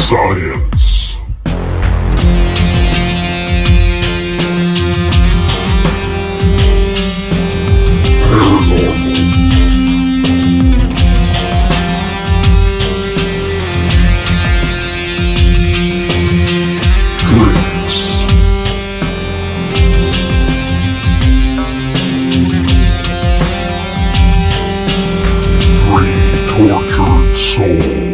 Science. Paranormal. Drinks. Three tortured souls.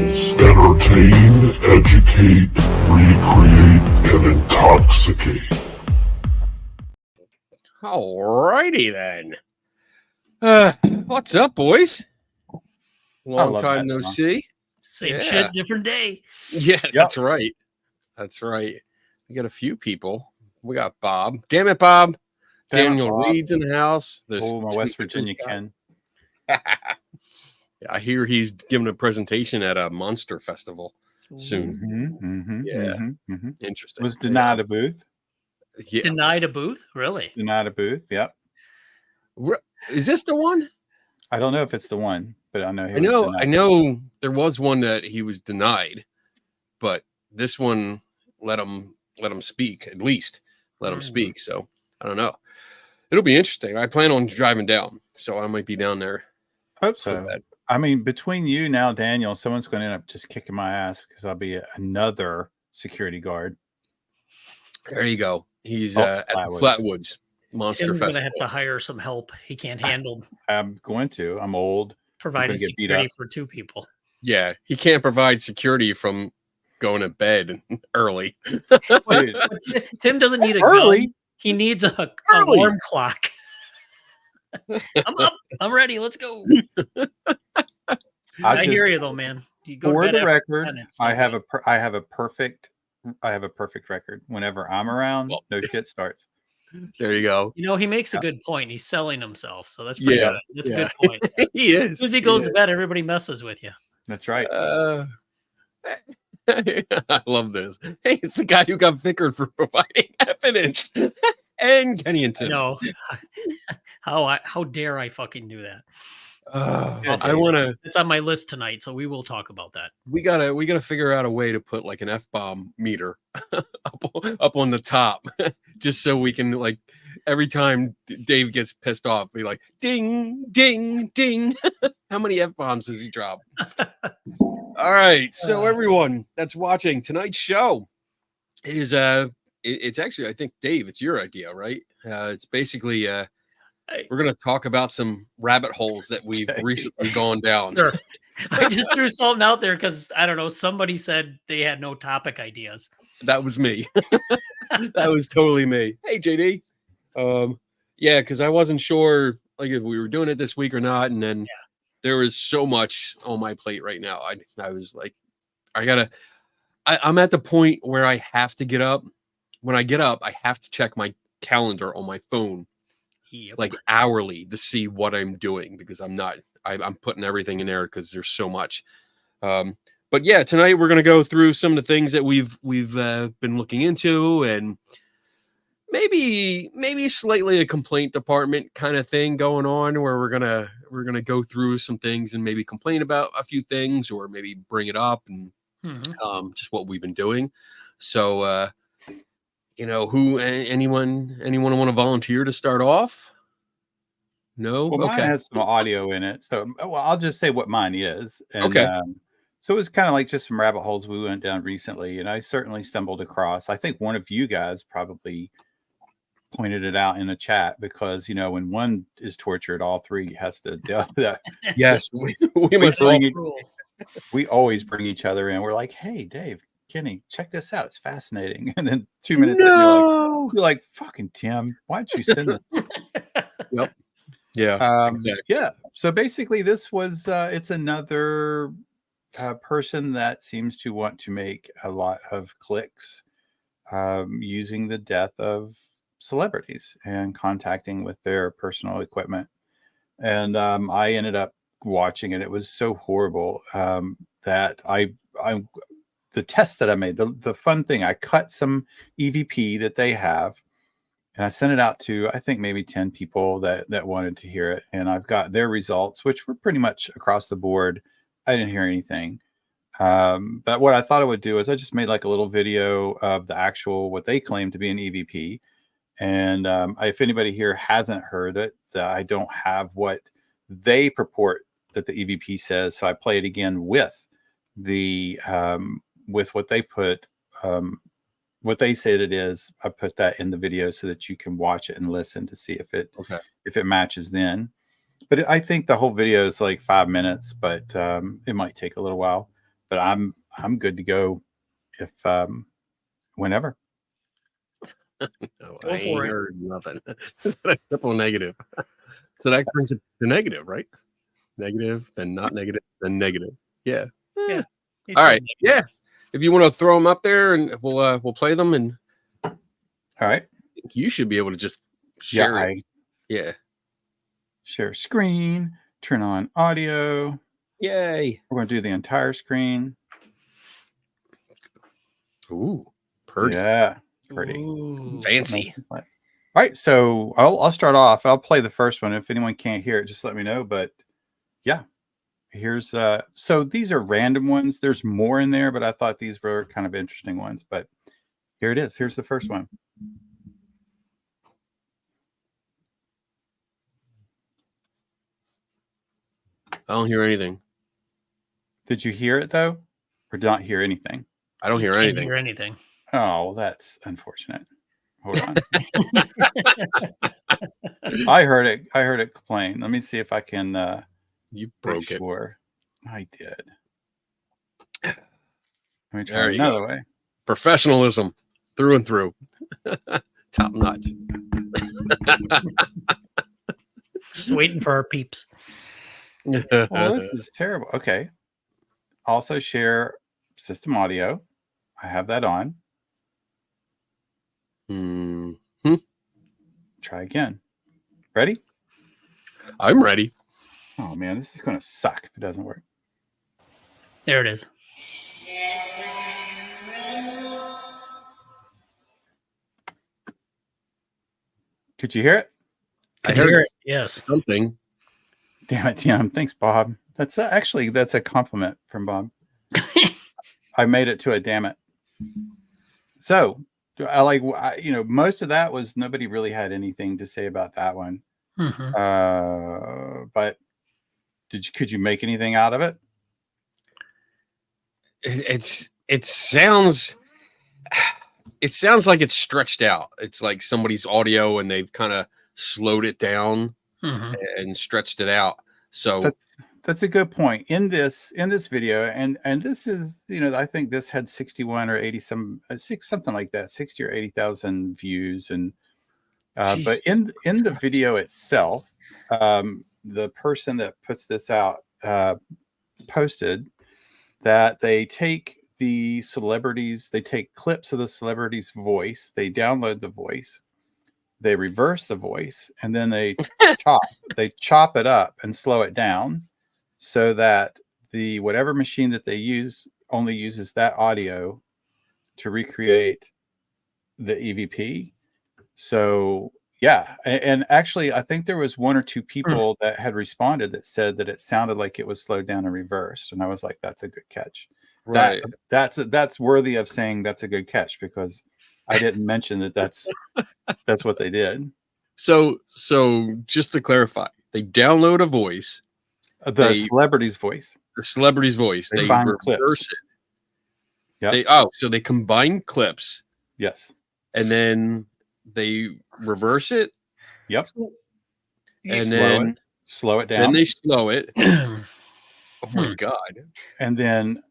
Entertain, educate, recreate, and intoxicate. Alrighty then. What's up, boys? Long time no see. Same shit, different day. Yeah, that's right. That's right. We got a few people. We got Bob. Damn it, Bob. Daniel Reed's in the house. There's my West Virginia Ken. I hear he's giving a presentation at a monster festival soon. Interesting. Was denied a booth. Yeah. Denied a booth? Really? Denied a booth. Yep. Is this the one? I don't know if it's the one, but I know. I know there was one that he was denied, but this one let him speak, at least let him speak. So I don't know. It'll be interesting. I plan on driving down, so I might be down there. Hope so. I mean, between you now, Daniel, someone's going to end up just kicking my ass because I'll be another security guard. There you go. He's at Flatwoods Monster Tim's Festival. going to have to hire some help. He can't handle. I'm going to. I'm old. Providing security for two people. Yeah, he can't provide security from going to bed early. Tim doesn't need a early. Gun. He needs a alarm clock. I'm up. I'm ready. Let's go. I hear you though, man. You go for the record, I have a perfect record. Whenever I'm around, no shit starts. There you go. You know, he makes a good point. He's selling himself, so that's pretty good. That's a good point. He is. As soon as he goes to bed, everybody messes with you. That's right. I love this. Hey, it's the guy who got vickered for providing evidence. And Kenny and Tim. No. How dare I fucking do that? I want to. It's on my list tonight, so we will talk about that. We gotta figure out a way to put like an F-bomb meter up on the top, just so we can like every time Dave gets pissed off, be like ding, ding, ding. How many F-bombs does he drop? All right, so everyone that's watching tonight's show is it's actually, I think, Dave, it's your idea, right? It's basically we're going to talk about some rabbit holes that we've recently gone down. Sure. I just threw something out there because, I don't know, somebody said they had no topic ideas. That was me. That was totally me. Hey, JD. Yeah, because I wasn't sure like if we were doing it this week or not. And then there was so much on my plate right now. I was like, I'm at the point where I have to get up. When I get up, I have to check my calendar on my phone. Like hourly to see what I'm doing because I'm putting everything in there because there's so much. But yeah, tonight we're gonna go through some of the things that we've been looking into and maybe slightly a complaint department kind of thing going on where we're gonna go through some things and maybe complain about a few things or maybe bring it up and just what we've been doing. So you know, anyone want to volunteer to start off? No? Well, okay. Mine has some audio in it. So, I'll just say what mine is. And, okay. So it was kind of like just some rabbit holes we went down recently. And I certainly stumbled across, I think one of you guys probably pointed it out in a chat because, you know, when one is tortured, all three has to deal with that. Yes. We always bring each other in. We're like, hey, Dave, Kenny, check this out. It's fascinating. And then 2 minutes in, you're like, fucking Tim, why'd you send this? Yep. Yeah. Exactly. Yeah. So basically, this was it's another person that seems to want to make a lot of clicks using the death of celebrities and contacting with their personal equipment. And I ended up watching it. It was so horrible that I the test that I made, the fun thing, I cut some EVP that they have and I sent it out to, I think maybe 10 people that wanted to hear it. And I've got their results, which were pretty much across the board. I didn't hear anything. But what I thought I would do is I just made like a little video of the actual, what they claim to be an EVP. And if anybody here hasn't heard it, I don't have what they purport that the EVP says. So I play it again with the with what they put, what they said it is. I put that in the video so that you can watch it and listen to see if it matches then. But I think the whole video is like 5 minutes, but it might take a little while. But I'm good to go if whenever. No, I ain't heard nothing. Triple negative. So that brings it to negative, right? Negative, then not negative, then negative. Yeah. Yeah. All right. Yeah. If you want to throw them up there, and we'll play them, and all right, you should be able to just share it. Yeah. Share screen. Turn on audio. Yay. We're going to do the entire screen. Ooh, pretty. Yeah, pretty. Ooh. Fancy. All right, so I'll start off. I'll play the first one. If anyone can't hear it, just let me know. But yeah, here's so these are random ones. There's more in there, but I thought these were kind of interesting ones. But here it is. Here's the first one. I don't hear anything. Did you hear it though, or did not hear anything? I don't hear Can't anything. hear anything. Oh, that's unfortunate. Hold on. I heard it. I heard it plain. Let me see if I can. You broke it. Sure. I did. Let me try There you another go. way. Professionalism through and through. Top notch. Just waiting for our peeps. Well, this is terrible. Okay. Also share system audio. I have that on. Mm-hmm. Try again. Ready? I'm ready. Oh man, this is going to suck if it doesn't work. There it is. Could you hear it? I Can heard hear it. Yes. something. Damn it, Tim. Thanks, Bob. That's actually that's a compliment from Bob. I made it to a damn it. So I like most of that was nobody really had anything to say about that one. Mm-hmm. But could you make anything out of it? It sounds like it's stretched out. It's like somebody's audio and they've kind of slowed it down and stretched it out. So that's a good point. In this video, and this is, I think this had 61 or 80 something like that, 60 or 80,000 views. And but in the video itself, the person that puts this out posted that they take the celebrities, they take clips of the celebrity's voice, they download the voice, they reverse the voice, and then they chop it up and slow it down so that the whatever machine that they use only uses that audio to recreate the EVP. So yeah, and actually I think there was one or two people that had responded that said that it sounded like it was slowed down and reversed, and I was like, that's a good catch. right. That's worthy of saying that's a good catch, because I didn't mention that's what they did. So just to clarify, they download a voice, celebrity's voice. The celebrity's voice. They reverse clips. it. Yeah. So they combine clips. Yes. And then they reverse it. Yep. And then slow it down. Then they slow it. Oh my God. And then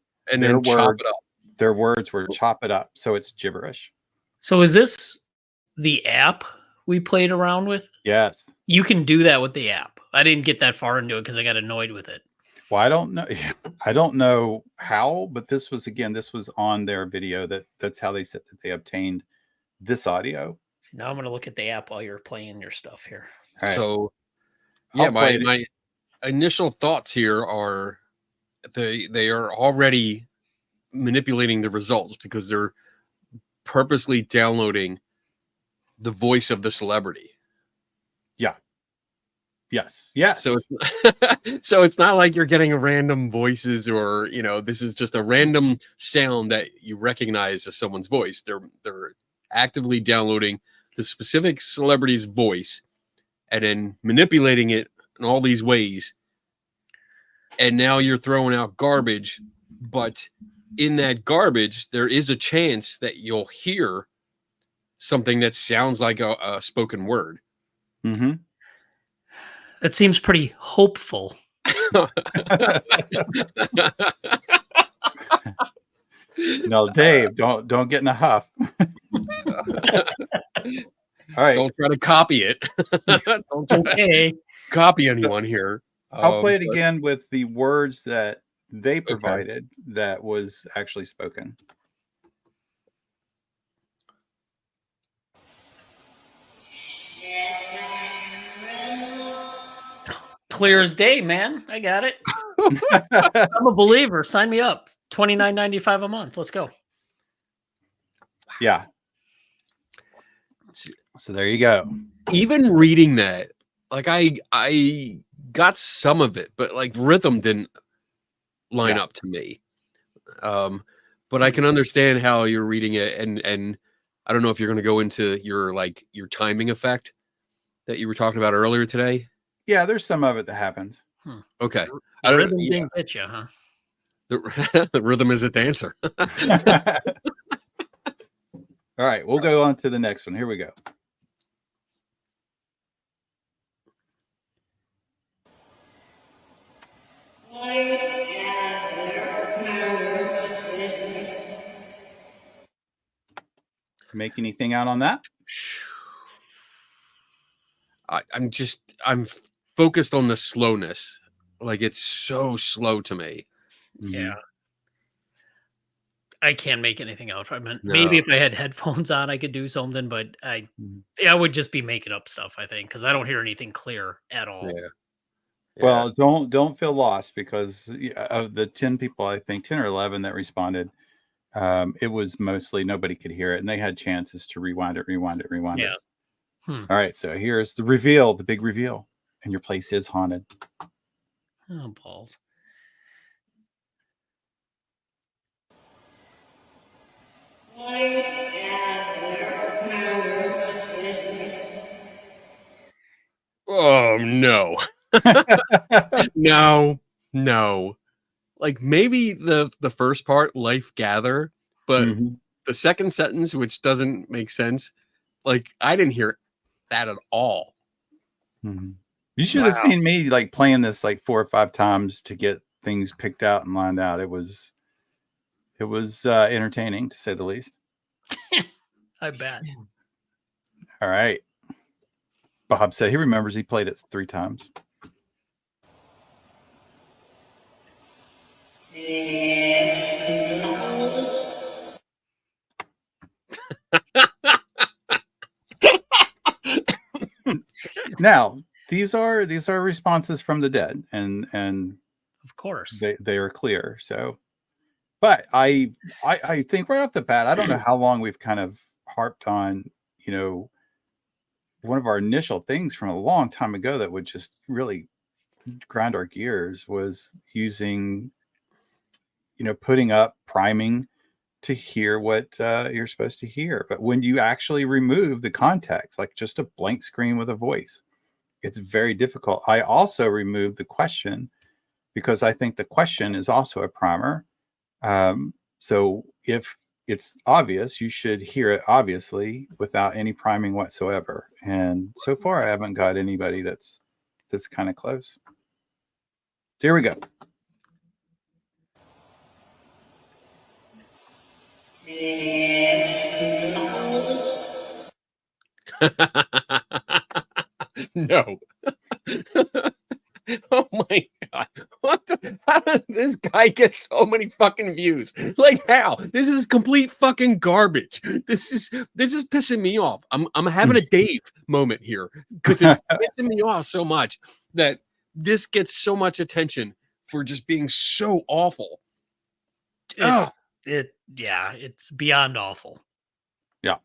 chop it up. Their words were chop it up, so it's gibberish. So is this the app we played around with? Yes. You can do that with the app. I didn't get that far into it because I got annoyed with it. Well, I don't know. I don't know how, but this was on their video. That's how they said that they obtained this audio. So now I'm going to look at the app while you're playing your stuff here. Right. So yeah, my initial thoughts here are they are already manipulating the results because they're purposely downloading the voice of the celebrity. Yeah. Yes. Yes. So it's so it's not like you're getting a random voices or this is just a random sound that you recognize as someone's voice. They're actively downloading the specific celebrity's voice and then manipulating it in all these ways. And now you're throwing out garbage, but in that garbage, there is a chance that you'll hear something that sounds like a spoken word. Mm-hmm. It seems pretty hopeful. No, Dave, don't get in a huff. All right. Don't try to copy it. Don't try to copy anyone here. I'll play it again with the words that they provided that was actually spoken. Clear as day, man. I got it. I'm a believer. Sign me up. $29.95 a month. Let's go. Yeah. So there you go. Even reading that, like I got some of it, but like rhythm didn't line up to me. But I can understand how you're reading it, and I don't know if you're going to go into your timing effect that you were talking about earlier today. Yeah, there's some of it that happens. Okay. The rhythm didn't get you, huh? The rhythm is a dancer. All right, we'll go on to the next one. Here we go. Make anything out on that? I'm focused on the slowness. Like it's so slow to me. Yeah. I can't make anything out. I mean, maybe if I had headphones on, I could do something, but I would just be making up stuff, I think, because I don't hear anything clear at all. Yeah. Well, don't feel lost, because of the 10 people, I think 10 or 11 that responded, it was mostly nobody could hear it, and they had chances to rewind it. Yeah. All right, so here's the reveal, the big reveal, and your place is haunted. Oh, balls. Oh no. No. Like maybe the first part, life gather, but the second sentence, which doesn't make sense, like I didn't hear that at all. You should have seen me like playing this like 4 or 5 times to get things picked out and lined out. It was entertaining, to say the least. I bet. All right. Bob said he remembers he played it 3 times. Now, these are responses from the dead, and of course they are clear. So, but I think right off the bat, I don't know how long we've kind of harped on, one of our initial things from a long time ago that would just really grind our gears was using, putting up priming to hear what you're supposed to hear. But when you actually remove the context, like just a blank screen with a voice, it's very difficult. I also removed the question because I think the question is also a primer. So if it's obvious, you should hear it obviously without any priming whatsoever. And so far, I haven't got anybody that's kind of close. Here we go. No. Oh my god. How did this guy get so many fucking views? Like how? This is complete fucking garbage. This is pissing me off. I'm having a Dave moment here because it's pissing me off so much that this gets so much attention for just being so awful. It's beyond awful. Yeah.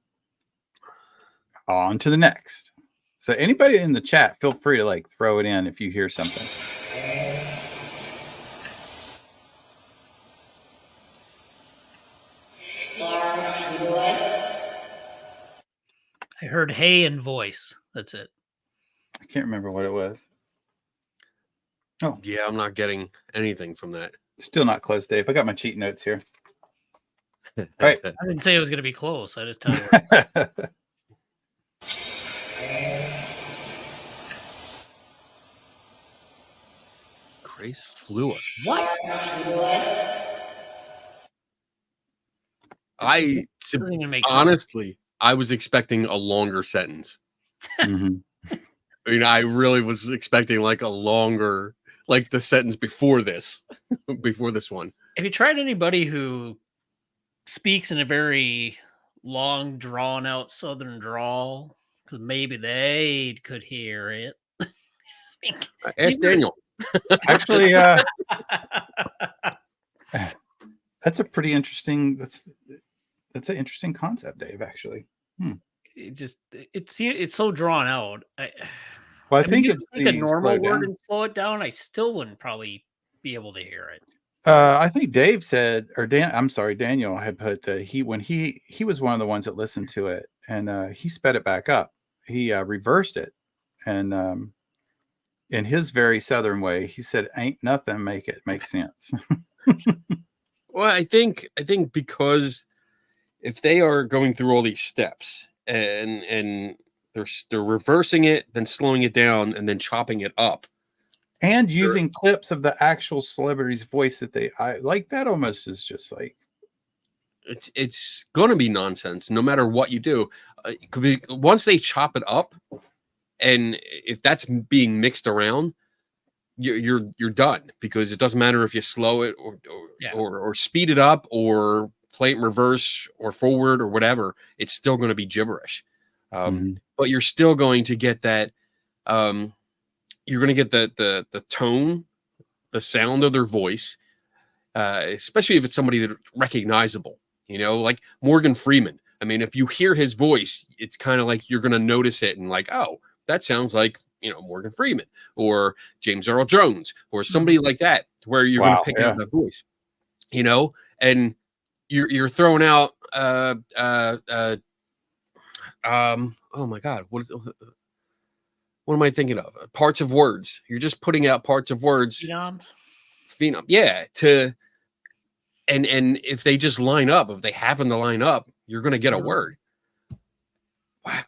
On to the next. So anybody in the chat, feel free to like throw it in if you hear something. I heard hey and voice. That's it. I can't remember what it was. Oh, Yeah, I'm not getting anything from that. still not close, Dave. I got my cheat notes here. All right. I didn't say it was going to be close. I just tell you. Grace Fluid. What? Doesn't even make sense. Honestly, I was expecting a longer sentence. Mhm. I mean, I really was expecting like a longer, like the sentence before this, before this one. Have you tried anybody who speaks in a very long, drawn out Southern drawl? Because maybe they could hear it. Ask Daniel. Actually, that's a pretty interesting. That's an interesting concept, Dave. Actually, it's so drawn out. well, I think you it's could take a the normal slow word down. and slow it down. I still wouldn't probably be able to hear it. I think Dave said, or Daniel had put that when he was one of the ones that listened to it, and he sped it back up. He reversed it, and in his very Southern way, he said, "Ain't nothing make it make sense." Well, I think because if they are going through all these steps and they're reversing it, then slowing it down, and then chopping it up, and using clips of the actual celebrity's voice that I like, that almost is just like it's going to be nonsense no matter what you do. It could be, once they chop it up, and if that's being mixed around, you're done, because it doesn't matter if you slow it or speed it up or play it in reverse or forward or whatever. It's still going to be gibberish. But you're still going to get that. You're going to get the tone, the sound of their voice, especially if it's somebody that's recognizable. You know, like Morgan Freeman. I mean, if you hear his voice, it's kind of like you're going to notice it and like, oh, that sounds like, you know, Morgan Freeman or James Earl Jones or somebody like that, where you're going to pick out that voice, you know, and you're throwing out, oh my God, what am I thinking of? Parts of words. You're just putting out parts of words. Phenom. Yeah. And if they just line up, if they happen to line up, you're going to get a word. Wow.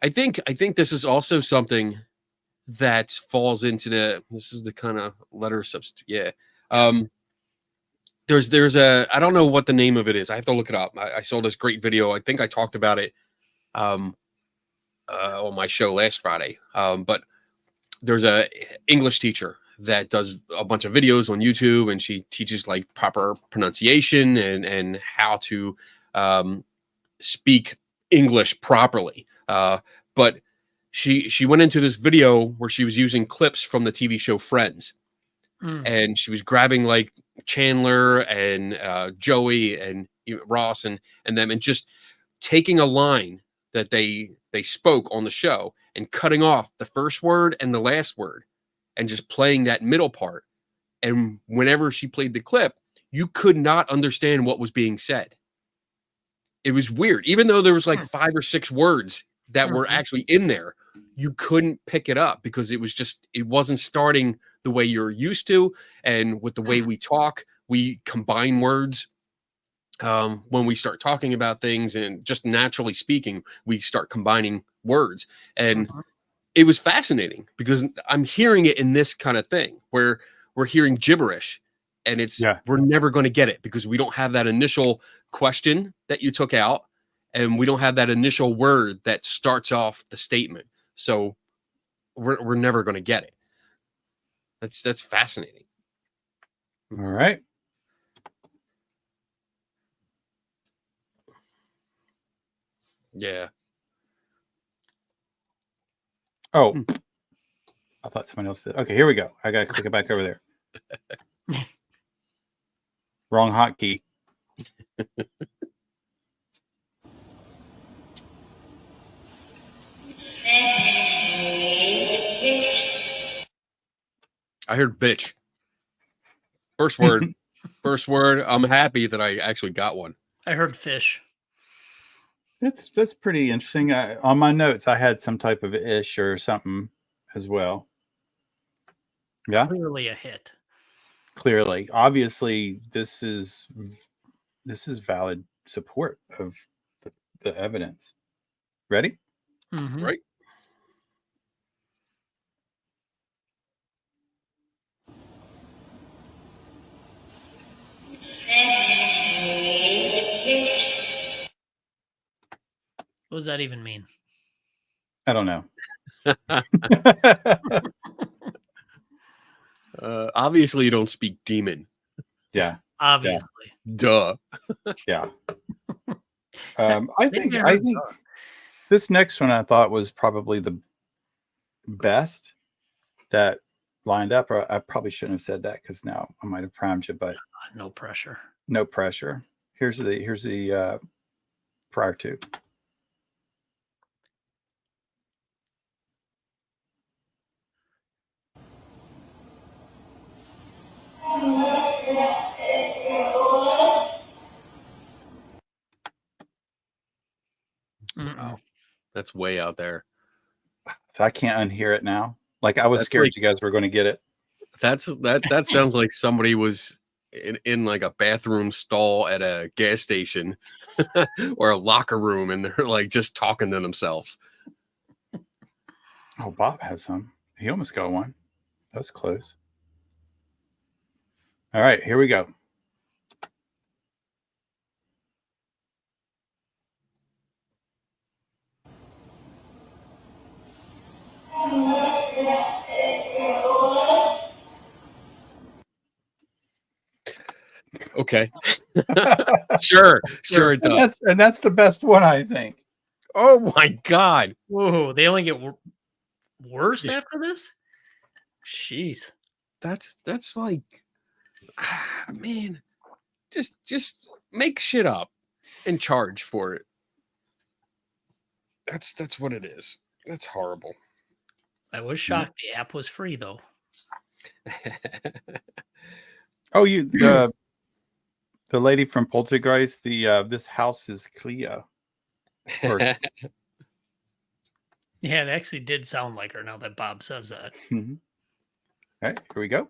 I think this is also something that falls into this is the kind of letter substitute. Yeah. There's I don't know what the name of it is. I have to look it up. I saw this great video. I think I talked about it on my show last Friday. But there's a English teacher that does a bunch of videos on YouTube, and she teaches like proper pronunciation and how to speak English properly. But she went into this video where she was using clips from the TV show Friends, and she was grabbing like Chandler and Joey and Ross and them, and just taking a line that they spoke on the show and cutting off the first word and the last word and just playing that middle part. And whenever she played the clip, you could not understand what was being said. It was weird. Even though there was like 5 or 6 words that were actually in there, you couldn't pick it up because it wasn't starting the way you're used to. And with the way we talk, we combine words. When we start talking about things and just naturally speaking, we start combining words. And it was fascinating because I'm hearing it in this kind of thing where we're hearing gibberish, and we're never going to get it because we don't have that initial question that you took out, and we don't have that initial word that starts off the statement. So we're never going to get it. That's fascinating. All right. Yeah. Oh, I thought someone else did. Okay, here we go. I got to click it back over there. Wrong hotkey. I heard bitch. First word. First word. I'm happy that I actually got one. I heard fish. That's pretty interesting. On my notes, I had some type of ish or something as well. Yeah, Clearly a hit. clearly, obviously, this is valid support of the evidence. Ready? Mhm. Right? What does that even mean? I don't know. Obviously, you don't speak demon. Yeah, Obviously. Duh. yeah. I think Maybe I heard this next one I thought was probably the best that lined up. Or I probably shouldn't have said that because now I might have primed you, but no pressure. no pressure. Here's the prior to. Wow. That's way out there. So I can't unhear it now. Like I was That's scared like- you guys were going to get it. That sounds like somebody was in like a bathroom stall at a gas station or a locker room, and they're like just talking to themselves. Oh, Bob has some. He almost got one. That was close. All right, here we go. Okay. Sure it does. And that's the best one, I think. Oh my God. Whoa, they only get worse after this? Jeez. That's like, man, just make shit up and charge for it. That's what it is. That's horrible. I was shocked the app was free though. Oh, the lady from Poltergeist, this house is Clea. Or, Yeah, it actually did sound like her now that Bob says that. Mhm. All right, here we go.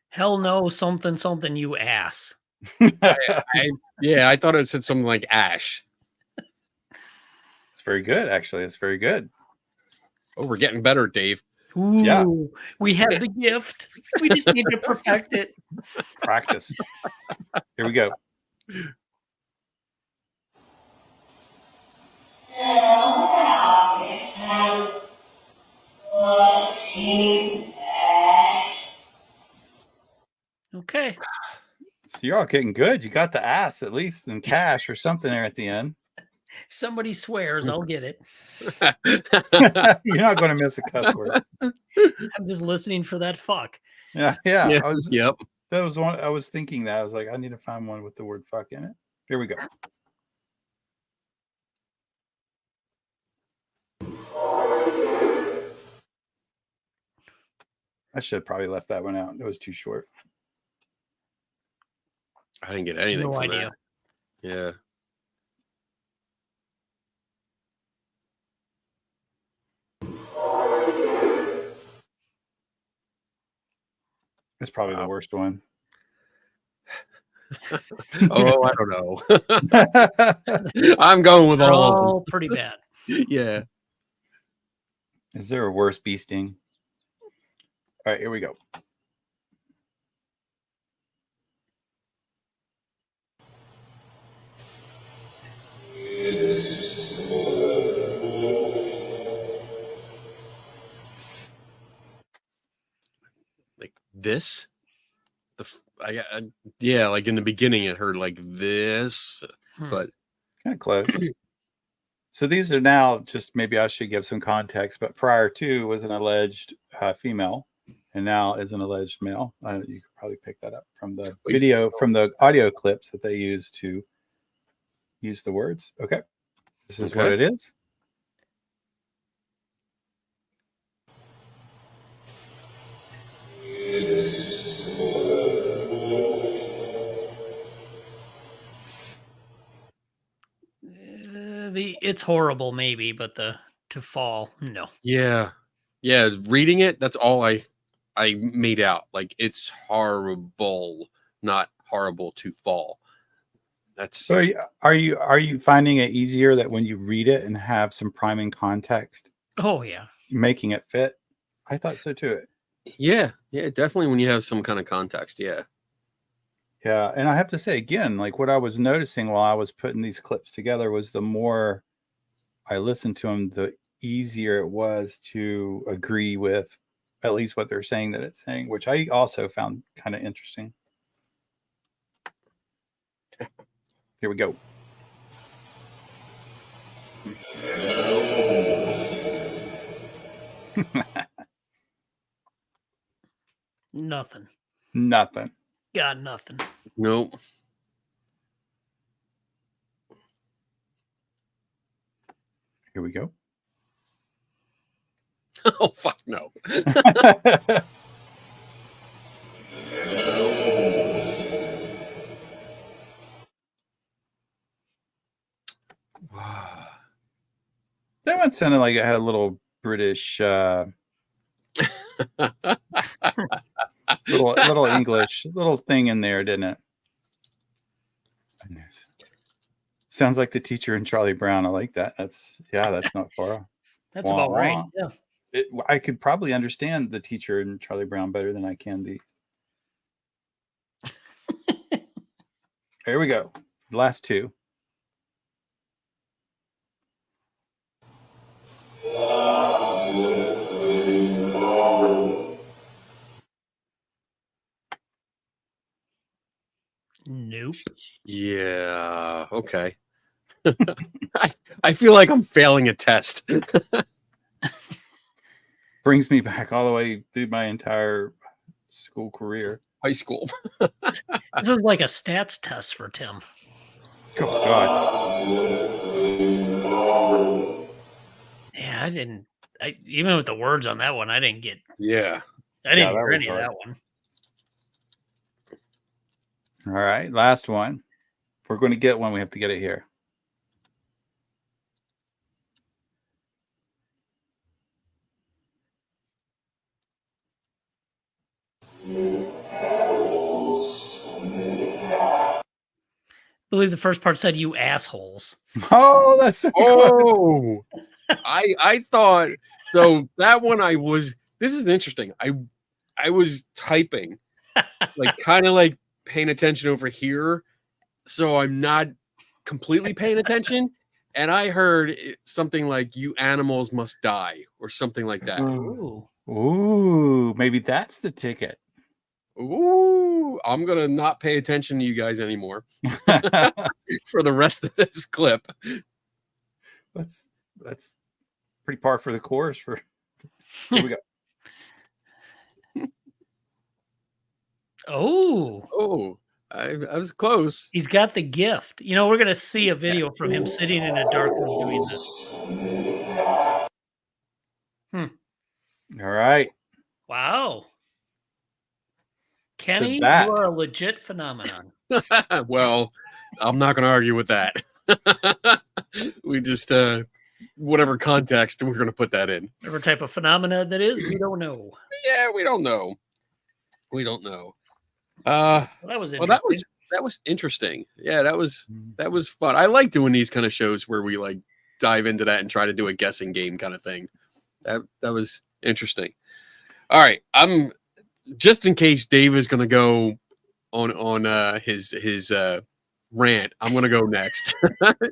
Hell no, something, you ass. I thought it said something like Ash. It's very good, actually. It's very good. Oh, we're getting better, Dave. Ooh, Yeah. we have the gift. We just need to perfect it. Practice. Here we go. Okay. So you're all getting good. You got the ass at least in cash or something there at the end. If somebody swears, I'll get it. You're not going to miss a cuss word. I'm just listening for that fuck. Yeah. Yeah. Yep. That was one. I was thinking that. I was like, I need to find one with the word fuck in it. Here we go. I should have probably left that one out. It was too short. I didn't get anything No from idea. that. Yeah. It's probably the Wow. worst one. Oh, I don't know. I'm going with They're all of all pretty bad. them. Yeah. Is there a worse bee sting? All right, here we go. Like this. Yeah, like in the beginning it heard like this, but Kind of close. So these are now just maybe I should give some context, but prior to was an alleged female and now is an alleged male. You could probably pick that up from the video, from the audio clips that they use to use the words. Okay. This is what it is. It's horrible, maybe, but to fall, no. Yeah. Reading it, that's all I made out. Like, it's horrible, not horrible to fall. That's. So are you finding it easier that when you read it and have some priming context? Oh yeah, making it fit. I thought so too. Yeah, definitely when you have some kind of context. Yeah. And I have to say again, like what I was noticing while I was putting these clips together was the more I listened to them, the easier it was to agree with at least what they're saying that it's saying, which I also found kind of interesting. Here we go. Nothing. Got nothing. Nope. Here we go. Oh, fuck no. That one sounded like it had a little British little English little thing in there, didn't it? Sounds like the teacher in Charlie Brown. I like that. That's not far off. That's about right. Yeah. I could probably understand the teacher in Charlie Brown better than I can the. Here we go. Last two. Nope. Yeah. Okay. I feel like I'm failing a test. Brings me back all the way through my entire school career. High school. This is like a stats test for Tim. Oh, God. Yeah, even with the words on that one, I didn't get. Yeah. I didn't hear any of that one. All right, last one. If we're going to get one, we have to get it here. I believe the first part said "you assholes." Oh, that's so cool. I thought so. That one this is interesting. I was typing, like kind of like paying attention over here, so I'm not completely paying attention. And I heard something like "you animals must die" or something like that. Ooh, maybe that's the ticket. Ooh, I'm gonna not pay attention to you guys anymore for the rest of this clip. That's pretty par for the course. For here we go. Oh, I was close. He's got the gift. You know, we're gonna see a video from him sitting in a dark room doing this. All right. Wow. Kenny, you are a legit phenomenon. Well, I'm not going to argue with that. We just, whatever context, we're going to put that in. Whatever type of phenomena that is, we don't know. Yeah, we don't know. That was interesting. That was interesting. Yeah, that was fun. I like doing these kind of shows where we like dive into that and try to do a guessing game kind of thing. That was interesting. All right, I'm just in case Dave is going to go on his rant. I'm going to go next,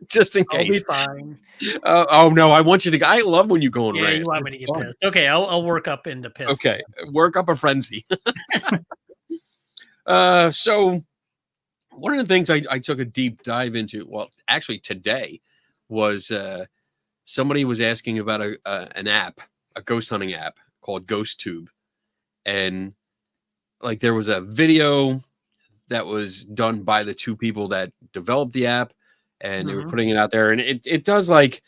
just in case. I'll be fine. Oh no, I want you to. I love when you go on rant. You want me to get pissed? Okay, I'll work up into piss. Okay, work up a frenzy. So one of the things I took a deep dive into, well, actually today, was somebody was asking about an app, a ghost hunting app called GhostTube. and like there was a video that was done by the two people that developed the app, and they were putting it out there, and it does like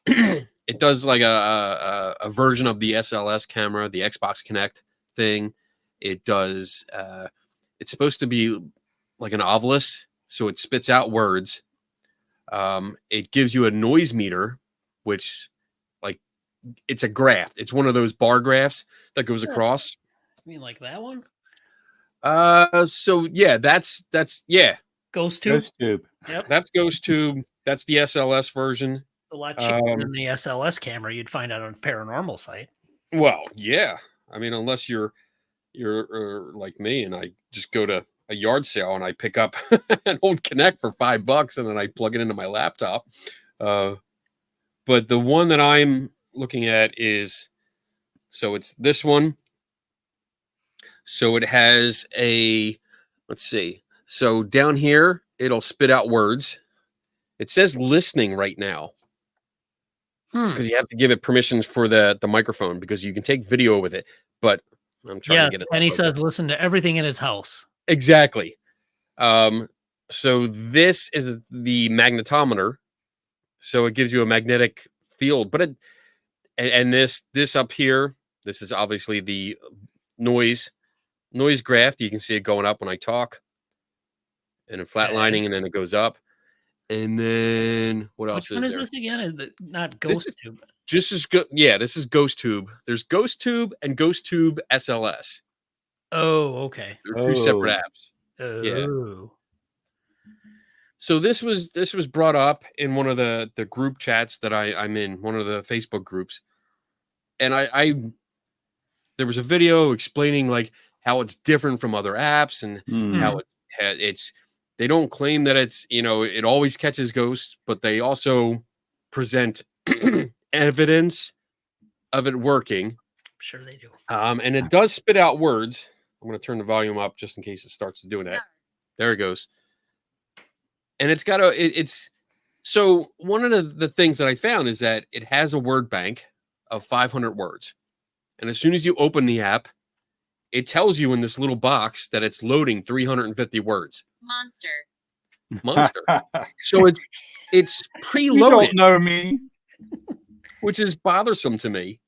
it does like a version of the SLS camera, the Xbox Connect thing. It does it's supposed to be like an ovilus, so it spits out words. It gives you a noise meter, which like it's a graph. It's one of those bar graphs that goes across. You mean like that one? So yeah, that's yeah. Ghost Tube? Ghost Tube. Yep. That's Ghost Tube. That's the SLS version. A lot cheaper than the SLS camera you'd find out on a paranormal site. Well, yeah. I mean, unless you're like me and I just go to a yard sale and I pick up an old Connect for $5 and then I plug it into my laptop. But the one that I'm looking at is, so it's this one. So it has a, let's see. So down here, it'll spit out words. It says listening right now. Because you have to give it permissions for the microphone, because you can take video with it. But I'm trying to get it. And he says listen to everything in his house. Exactly. So this is the magnetometer. So it gives you a magnetic field. But this up here, this is obviously the noise graph. You can see it going up when I talk, and then flatlining, and then it goes up. And then what else Which one is is there? this again? Is it not Ghost Tube? Just as good. Yeah, this is Ghost Tube. There's Ghost Tube and Ghost Tube SLS. Oh, okay. They're two separate apps. Oh. Yeah. So this was brought up in one of the group chats that I'm in, one of the Facebook groups, and I there was a video explaining like how it's different from other apps and how it's they don't claim that it's, it always catches ghosts, but they also present evidence of it working. Sure they do. And it does spit out words. I'm going to turn the volume up just in case it starts doing that. There it goes. And it's got so one of the things that I found is that it has a word bank of 500 words. And as soon as you open the app, it tells you in this little box that it's loading 350 words. Monster. So it's preloaded. You don't know me. Which is bothersome to me.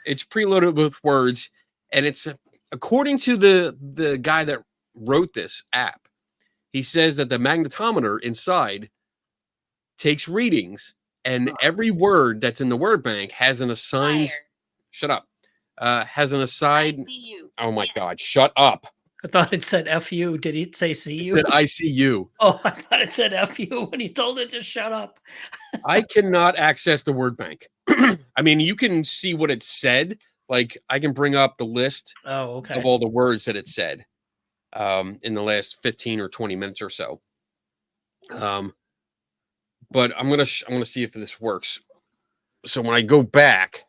It's preloaded with words, and it's according to the guy that wrote this app. He says that the magnetometer inside takes readings, and every word that's in the word bank has an assigned. Shut up. Has an assigned. Oh my God! Shut up. I thought it said F you. Did he say see you? It said I see you. Oh, I thought it said F you when he told it to shut up. I cannot access the word bank. I mean, you can see what it said. Like I can bring up the list of all the words that it said in the last 15 or 20 minutes or so. But I'm gonna see if this works. So when I go back,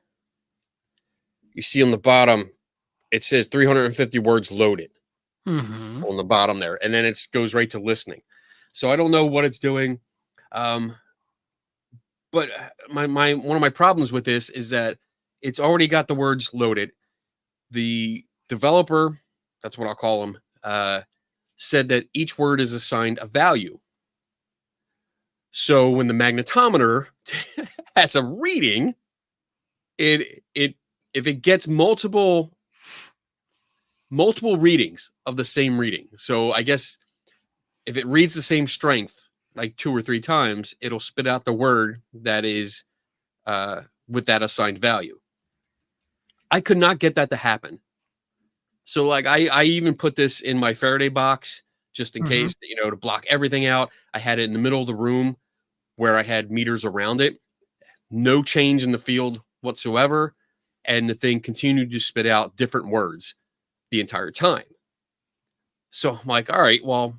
you see on the bottom, it says 350 words loaded on the bottom there. And then it goes right to listening. So I don't know what it's doing. But one of my problems with this is that it's already got the words loaded. The developer, that's what I'll call him, said that each word is assigned a value. So when the magnetometer has a reading, if it gets multiple readings of the same reading. So I guess if it reads the same strength like 2 or 3 times, it'll spit out the word that is with that assigned value. I could not get that to happen. So like I even put this in my Faraday box just in case, to block everything out. I had it in the middle of the room where I had meters around it. No change in the field whatsoever. And the thing continued to spit out different words the entire time. So I'm like, all right, well,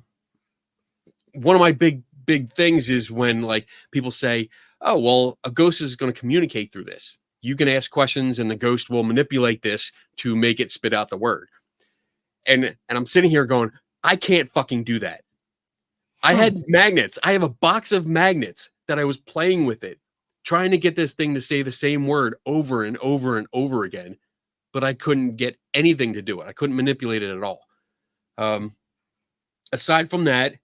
one of my big things is when like people say, oh, well, a ghost is going to communicate through this. You can ask questions and the ghost will manipulate this to make it spit out the word. And I'm sitting here going, I can't fucking do that. I had magnets. I have a box of magnets that I was playing with it, trying to get this thing to say the same word over and over and over again. but I couldn't get anything to do it. I couldn't manipulate it at all. Aside from that,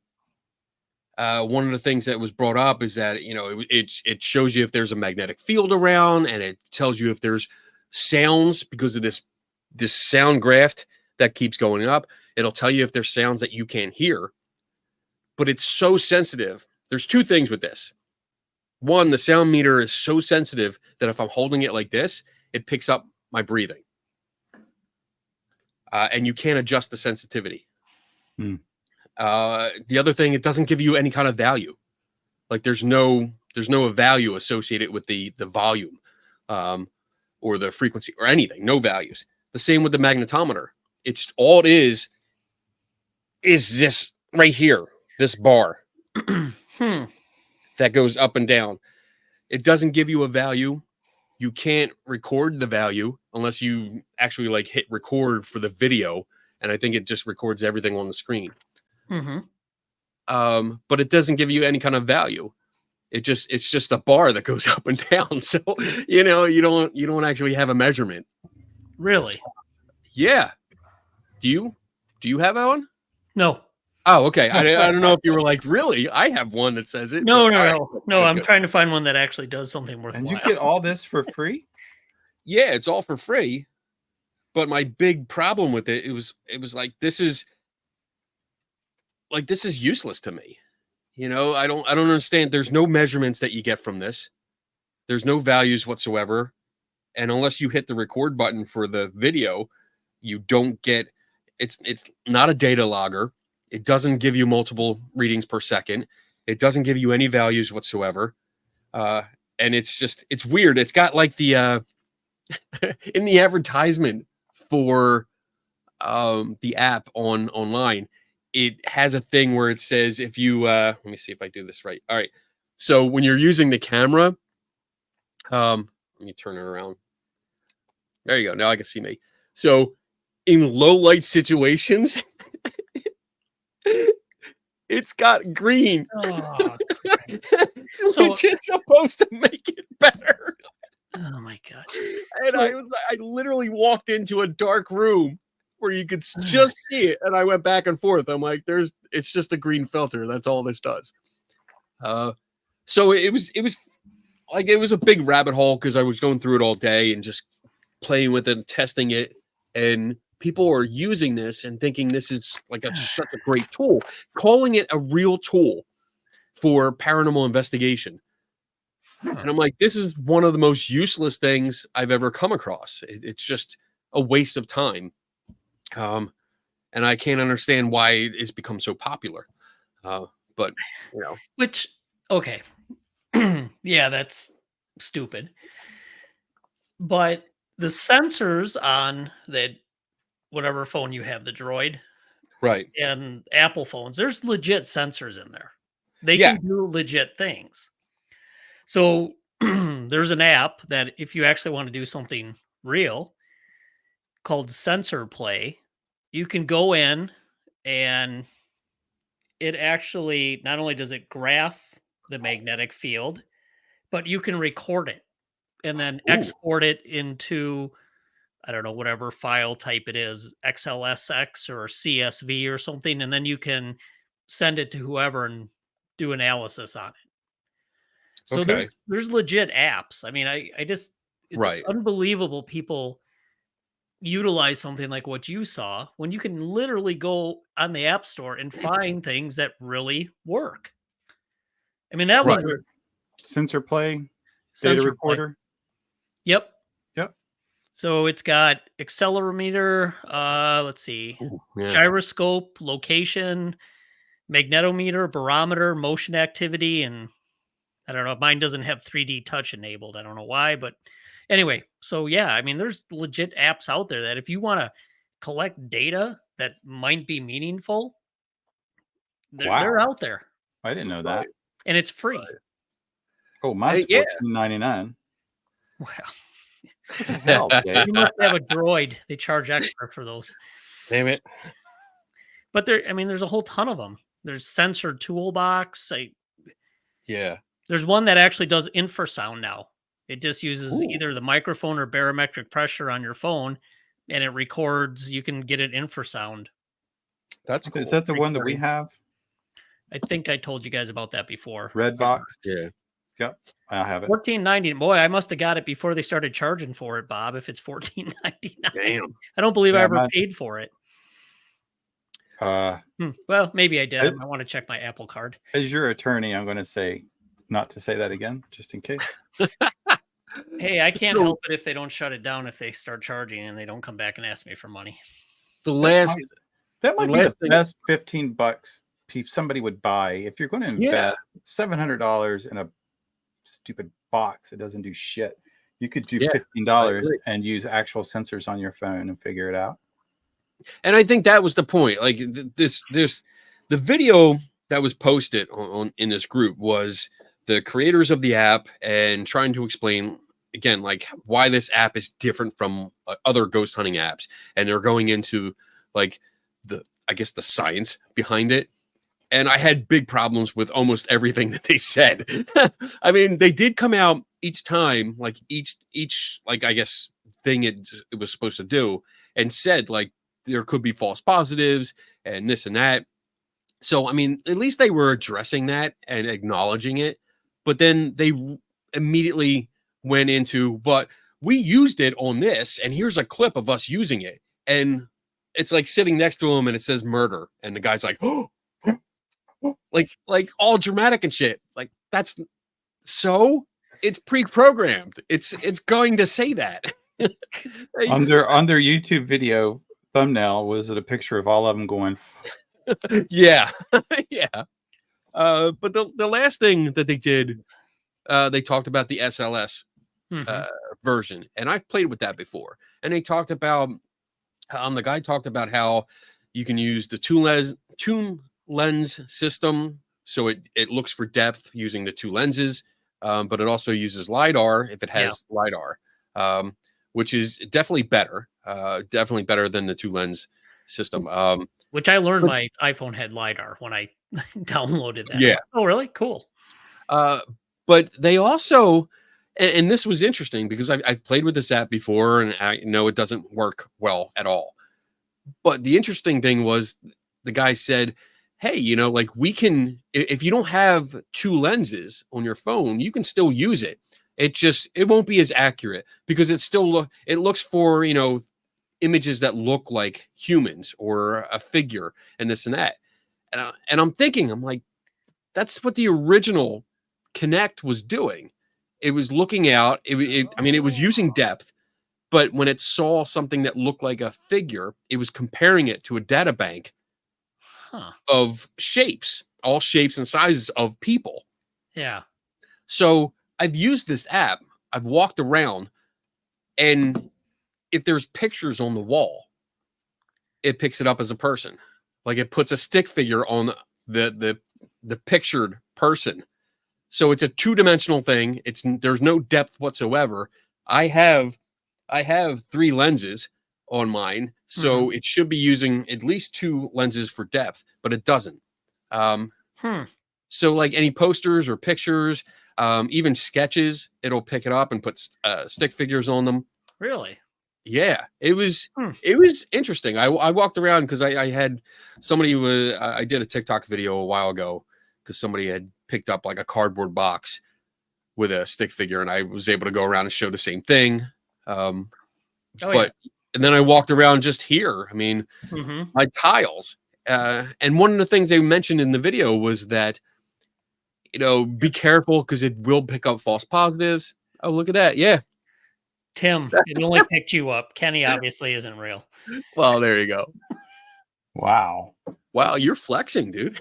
one of the things that was brought up is that, you know, it shows you if there's a magnetic field around, and it tells you if there's sounds because of this sound graph that keeps going up. It'll tell you if there's sounds that you can't hear, but it's so sensitive. There's two things with this. One, the sound meter is so sensitive that if I'm holding it like this, it picks up my breathing. And you can't adjust the sensitivity. The other thing, it doesn't give you any kind of value. Like there's no value associated with the volume or the frequency or anything. No values. The same with the magnetometer. It's all it is this right here, this bar that goes up and down. It doesn't give you a value. You can't record the value unless you actually like hit record for the video. And I think it just records everything on the screen. But it doesn't give you any kind of value. It's just a bar that goes up and down. So, you know, you don't actually have a measurement. Really? Yeah. Do you have that one? No. Oh, okay. I don't know if you were like, really? I have one that says it. No. Good, I'm good. trying to find one that actually does something worthwhile. And you get all this for free? Yeah, it's all for free. But my big problem with it was like this is useless to me. You know, I don't understand. There's no measurements that you get from this. There's no values whatsoever. And unless you hit the record button for the video, you don't get it's not a data logger. It doesn't give you multiple readings per second. It doesn't give you any values whatsoever. And it's weird. It's got like the in the advertisement for the app online, it has a thing where it says if you let me see if I do this right. All right. So when you're using the camera, let me turn it around. There you go. Now I can see me. So in low light situations, it's got green. Oh, which is supposed to make it better. Oh my gosh. And I literally walked into a dark room where you could just see it, and I went back and forth. I'm like, it's just a green filter. That's all this does. So it was like, it was a big rabbit hole because I was going through it all day and just playing with it and testing it. And people are using this and thinking this is like such a great tool, calling it a real tool for paranormal investigation. And I'm like, this is one of the most useless things I've ever come across. It's just a waste of time. And I can't understand why it's become so popular. But, you know. Which, okay. Yeah, that's stupid. But the sensors on that, whatever phone you have, the Droid. Right. And Apple phones, there's legit sensors in there. They can do legit things. So there's an app that if you actually want to do something real called Sensor Play, you can go in and it actually, not only does it graph the magnetic field, but you can record it and then export it into, I don't know, whatever file type it is, XLSX or CSV or something. And then you can send it to whoever and do analysis on it. So there's legit apps. I mean, it's unbelievable people utilize something like what you saw when you can literally go on the App Store and find things that really work. I mean, that one Sensor Play, data recorder. Yep. So it's got accelerometer, let's see, gyroscope, location, magnetometer, barometer, motion activity, and I don't know. Mine doesn't have 3D touch enabled. I don't know why, but anyway. So yeah, I mean, there's legit apps out there that if you want to collect data that might be meaningful, they're out there. I didn't know that. And it's free. Oh, mine's $14.99. Wow. Hell, you must have a Droid. They charge extra for those. Damn it. But there's a whole ton of them. There's Sensor Toolbox. There's one that actually does infrasound now. It just uses either the microphone or barometric pressure on your phone, and it records. You can get it infrasound. That's cool. Is that the one that we Recording. have? I think I told you guys about that before. Redbox? Yeah. Yep, I have it. $14.90. Boy, I must have got it before they started charging for it, Bob. If it's $14.99, Damn. I don't believe I Yeah, ever mine- paid for it. Well, Maybe I did. I- I want to check my Apple Card. as your attorney, I'm going to say not to say that again, just in case. Hey, I can't So- help it if they don't shut it down if they start charging and they don't come back and ask me for money. The last That might be last the thing- best $15 somebody would buy if you're going to invest $700 in a stupid box that doesn't do shit. You could do Yeah, $15 agree. and use actual sensors on your phone and figure it out. And I think that was the point. Like the video that was posted on in this group was the creators of the app and trying to explain again, like why this app is different from other ghost hunting apps. And they're going into like the science behind it. And I had big problems with almost everything that they said. I mean, they did come out each time, like each like I guess thing it was supposed to do, and said like there could be false positives and this and that. So I mean, at least they were addressing that and acknowledging it. But then they immediately went into, but we used it on this, and here's a clip of us using it, and it's like sitting next to him, and it says murder, and the guy's like, oh. Like all dramatic and shit. Like that's so it's pre-programmed. It's going to say that. On their YouTube video thumbnail, was it a picture of all of them going? Yeah. Yeah. But the last thing that they did, they talked about the SLS version, and I've played with that before. And they talked about the guy talked about how you can use the two lens system, so it looks for depth using the two lenses, but it also uses LiDAR if it has LiDAR, which is definitely better than the two lens system. Which I learned my iPhone had LiDAR when I downloaded that. Yeah. Oh, really? Cool. But they also, and this was interesting because I've played with this app before, and I know it doesn't work well at all. But the interesting thing was the guy said, hey, like we can, if you don't have two lenses on your phone, you can still use it. It won't be as accurate because it looks for, images that look like humans or a figure and this and that. And I'm thinking, I'm like, that's what the original Kinect was doing. It was looking out. It was using depth, but when it saw something that looked like a figure, it was comparing it to a data bank of shapes, all shapes and sizes of people. Yeah. So I've used this app. I've walked around, and if there's pictures on the wall, it picks it up as a person. Like it puts a stick figure on the pictured person. So it's a two-dimensional thing. There's no depth whatsoever. I have 3 lenses on mine, so it should be using at least 2 lenses for depth, but it doesn't. So like any posters or pictures, even sketches, it'll pick it up and put stick figures on them. Really? Yeah, it was interesting. I walked around because I had somebody I did a TikTok video a while ago because somebody had picked up like a cardboard box with a stick figure, and I was able to go around and show the same thing. And then I walked around just here. I mean, my tiles. And one of the things they mentioned in the video was that, be careful because it will pick up false positives. Oh, look at that. Yeah. Tim, it only picked you up. Kenny obviously isn't real. Well, there you go. Wow, you're flexing, dude.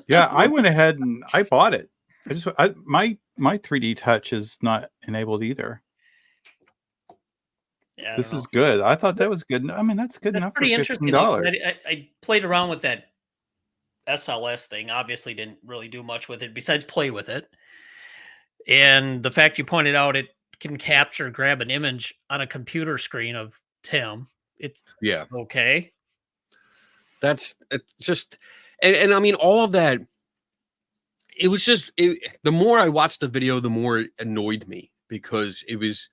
yeah, I went ahead and I bought it. My 3D touch is not enabled either. Yeah, This is good. I thought that was good. I mean, that's good enough for pretty interesting. $15. I played around with that SLS thing. Obviously, didn't really do much with it besides play with it. And the fact you pointed out, it can grab an image on a computer screen of Tim. It's okay. It's just, and I mean, all of that. It was just the more I watched the video, the more it annoyed me because it was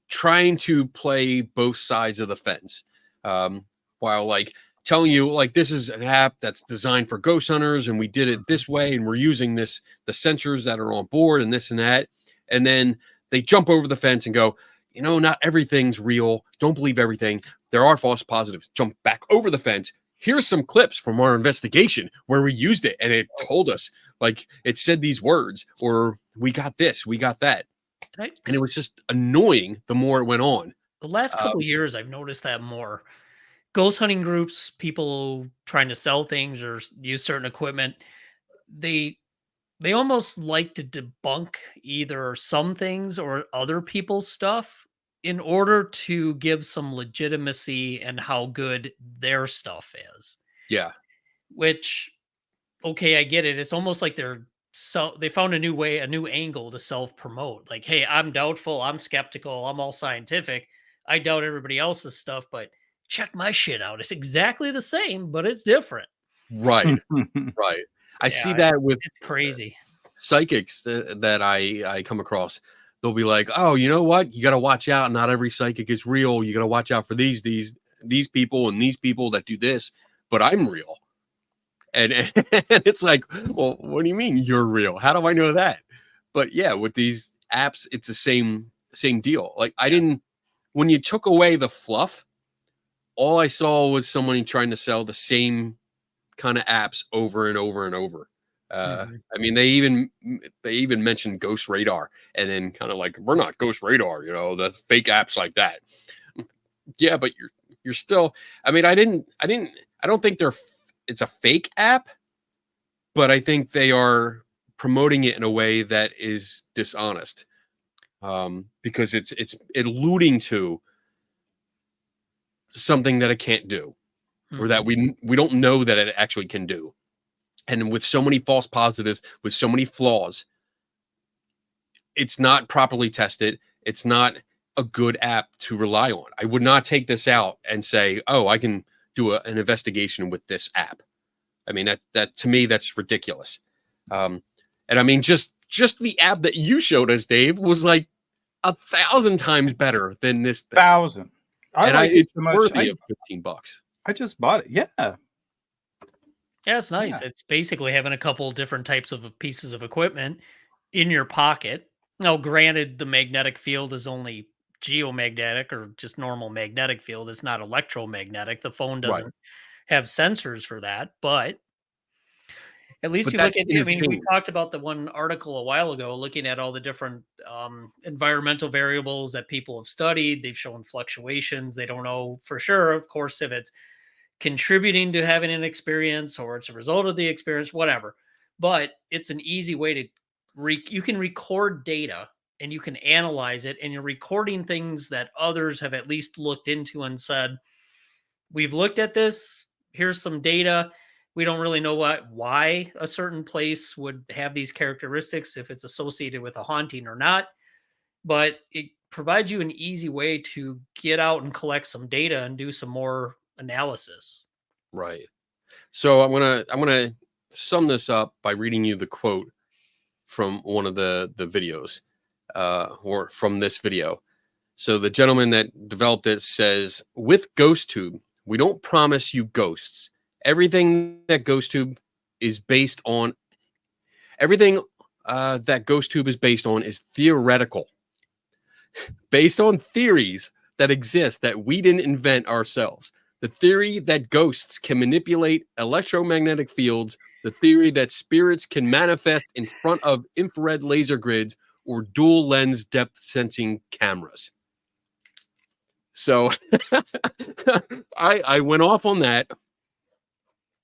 trying to play both sides of the fence, while like telling you like this is an app that's designed for ghost hunters and we did it this way and we're using the sensors that are on board and this and that, and then they jump over the fence and go, you know, not everything's real, don't believe everything, there are false positives. Jump back over the fence. Here's some clips from our investigation where we used it and it told us, like, it said these words, or we got this, we got that. Right. And it was just annoying the more it went on. The last couple years, I've noticed that more. Ghost hunting groups, people trying to sell things or use certain equipment, they almost like to debunk either some things or other people's stuff in order to give some legitimacy and how good their stuff is. Yeah. Which, okay, I get it. It's almost like they found a new way, a new angle to self promote. Like, hey, I'm doubtful, I'm skeptical, I'm all scientific, I doubt everybody else's stuff, but check my shit out. It's exactly the same, but it's different. Right. Right. I see Yeah, that with it's crazy. psychics that I come across. They'll be like, oh, you know what? You got to watch out. Not every psychic is real. You got to watch out for these people and these people that do this, but I'm real. And it's like, well, what do you mean you're real? How do I know that? But yeah, with these apps, it's the same deal. Like when you took away the fluff, all I saw was someone trying to sell the same kind of apps over and over and over. I mean, they even mentioned Ghost Radar, and then kind of like, we're not Ghost Radar, you know, the fake apps like that. Yeah, but you're still. I mean, I don't think it's a fake app, but I think they are promoting it in a way that is dishonest, because it's alluding to something that it can't do, or that we don't know that it actually can do. And with so many false positives, with so many flaws, it's not properly tested. It's not a good app to rely on. I would not take this out and say, oh, I can do an investigation with this app. I mean, that to me, that's ridiculous. And I mean, just the app that you showed us, Dave, was like 1,000 times better than this thing. 1,000. It's worthy of $15. I just bought it. Yeah. Yeah, it's nice. It's basically having a couple different types of pieces of equipment in your pocket. Now, granted, the magnetic field is only geomagnetic or just normal magnetic field. It's not electromagnetic. The phone doesn't have sensors for that, but at least you look at, I mean, we talked about the one article a while ago, looking at all the different environmental variables that people have studied. They've shown fluctuations. They don't know for sure, of course, if it's contributing to having an experience or it's a result of the experience, whatever. But it's an easy way to you can record data and you can analyze it, and you're recording things that others have at least looked into and said, we've looked at this, here's some data. We don't really know why a certain place would have these characteristics, if it's associated with a haunting or not, but it provides you an easy way to get out and collect some data and do some more analysis. Right. So I'm gonna sum this up by reading you the quote from one of the videos, or from this video. So the gentleman that developed it says, with GhostTube, we don't promise you ghosts. Everything that GhostTube is based on is theoretical, based on theories that exist that we didn't invent ourselves. The theory that ghosts can manipulate electromagnetic fields, the theory that spirits can manifest in front of infrared laser grids or dual lens depth sensing cameras. So I went off on that.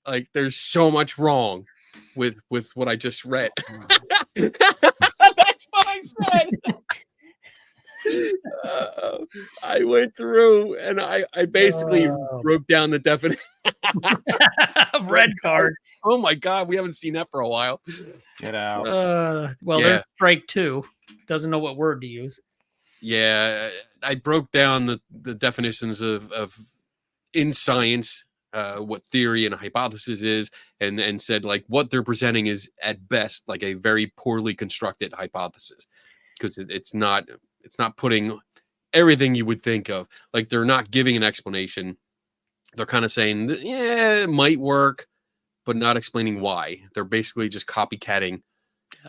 Like, there's so much wrong with what I just read. That's what I said. I went through and I basically broke down the definition. Red card. Oh my God, we haven't seen that for a while. Get out. Well, there's strike 2. Doesn't know what word to use. Yeah, I broke down the definitions of in science, what theory and a hypothesis is, and said like what they're presenting is at best like a very poorly constructed hypothesis, because it's not putting everything you would think of. Like, they're not giving an explanation. They're kind of saying, yeah, it might work, but not explaining why. They're basically just copycatting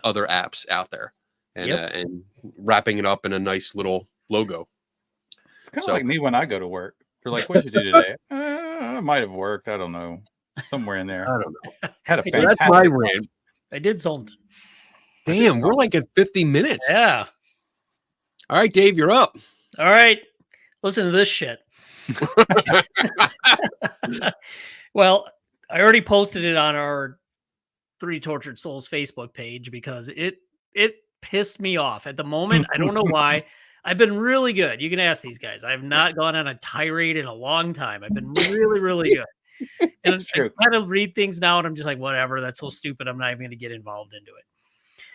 other apps out there and wrapping it up in a nice little logo. It's kind of like me when I go to work. They're like, "What'd you do today?" It might have worked. I don't know. Somewhere in there. I don't know. Had a So fantastic that's my lunch. rant. I did something. Damn, we're like at 50 minutes. Yeah. All right, Dave, you're up. All right. Listen to this shit. Well, I already posted it on our Three Tortured Souls Facebook page because it pissed me off at the moment. I don't know why. I've been really good. You can ask these guys. I have not gone on a tirade in a long time. I've been really, really good. And It's true. I kind of read things now and I'm just like, whatever, that's so stupid. I'm not even going to get involved into it.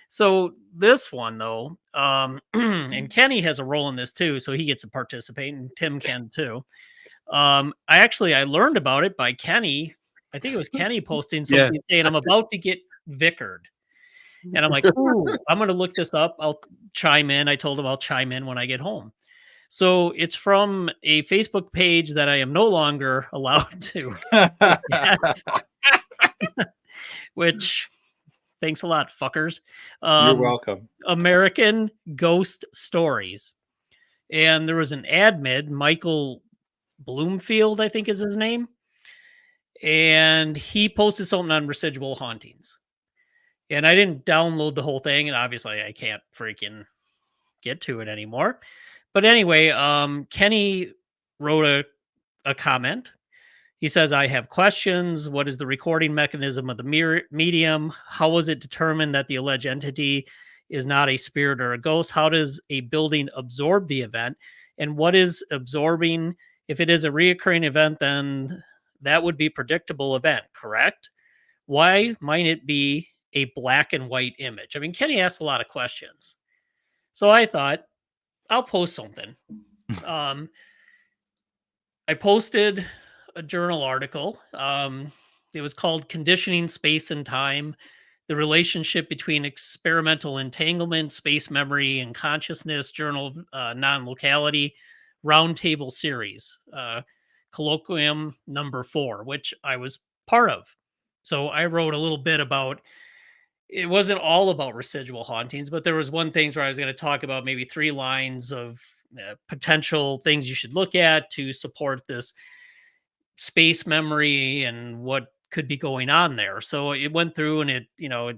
So this one though, and Kenny has a role in this too, so he gets to participate, and Tim can too. I learned about it by Kenny. I think it was Kenny posting something saying I'm about to get vicared. And I'm like, ooh, I'm going to look this up. I'll chime in. I told him I'll chime in when I get home. So it's from a Facebook page that I am no longer allowed to. Which, thanks a lot, fuckers. You're welcome. American Ghost Stories. And there was an admin, Michael Bloomfield, I think is his name. And he posted something on residual hauntings. And I didn't download the whole thing, and obviously I can't freaking get to it anymore. But anyway, Kenny wrote a comment. He says, I have questions. What is the recording mechanism of the medium? How was it determined that the alleged entity is not a spirit or a ghost? How does a building absorb the event? And what is absorbing? If it is a reoccurring event, then that would be a predictable event, correct? Why might it be a black and white image? I mean, Kenny asked a lot of questions. So I thought, I'll post something. I posted a journal article. It was called Conditioning Space and Time, the Relationship Between Experimental Entanglement, Space Memory, and Consciousness, Journal of Non-Locality, Roundtable Series, Colloquium number 4, which I was part of. So I wrote a little bit about, it wasn't all about residual hauntings, but there was one thing where I was going to talk about maybe 3 lines of potential things you should look at to support this space memory and what could be going on there. So it went through and I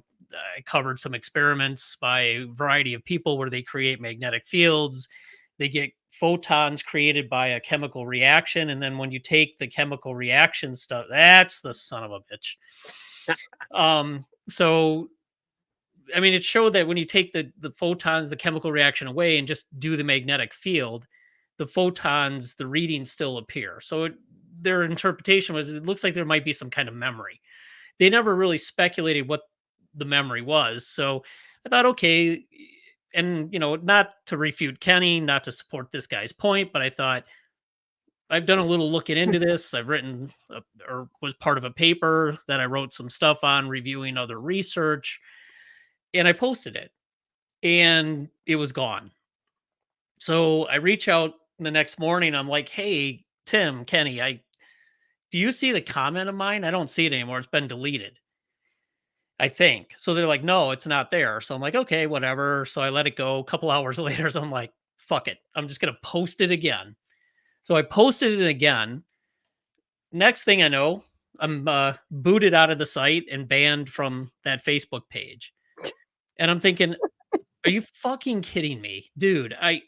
covered some experiments by a variety of people where they create magnetic fields. They get photons created by a chemical reaction. And then when you take the chemical reaction stuff, that's the son of a bitch. So, I mean, it showed that when you take the photons, the chemical reaction away and just do the magnetic field, the photons, the readings still appear. So their interpretation was, it looks like there might be some kind of memory. They never really speculated what the memory was. So I thought, okay, and not to refute Kenny, not to support this guy's point, but I thought, I've done a little looking into this. I've written or was part of a paper that I wrote some stuff on, reviewing other research, and I posted it and it was gone. So I reach out the next morning. I'm like, hey, Tim, Kenny, do you see the comment of mine? I don't see it anymore. It's been deleted, I think. So they're like, no, it's not there. So I'm like, okay, whatever. So I let it go. A couple hours later, so I'm like, fuck it. I'm just going to post it again. So I posted it again. Next thing I know, I'm booted out of the site and banned from that Facebook page. And I'm thinking, are you fucking kidding me, dude? I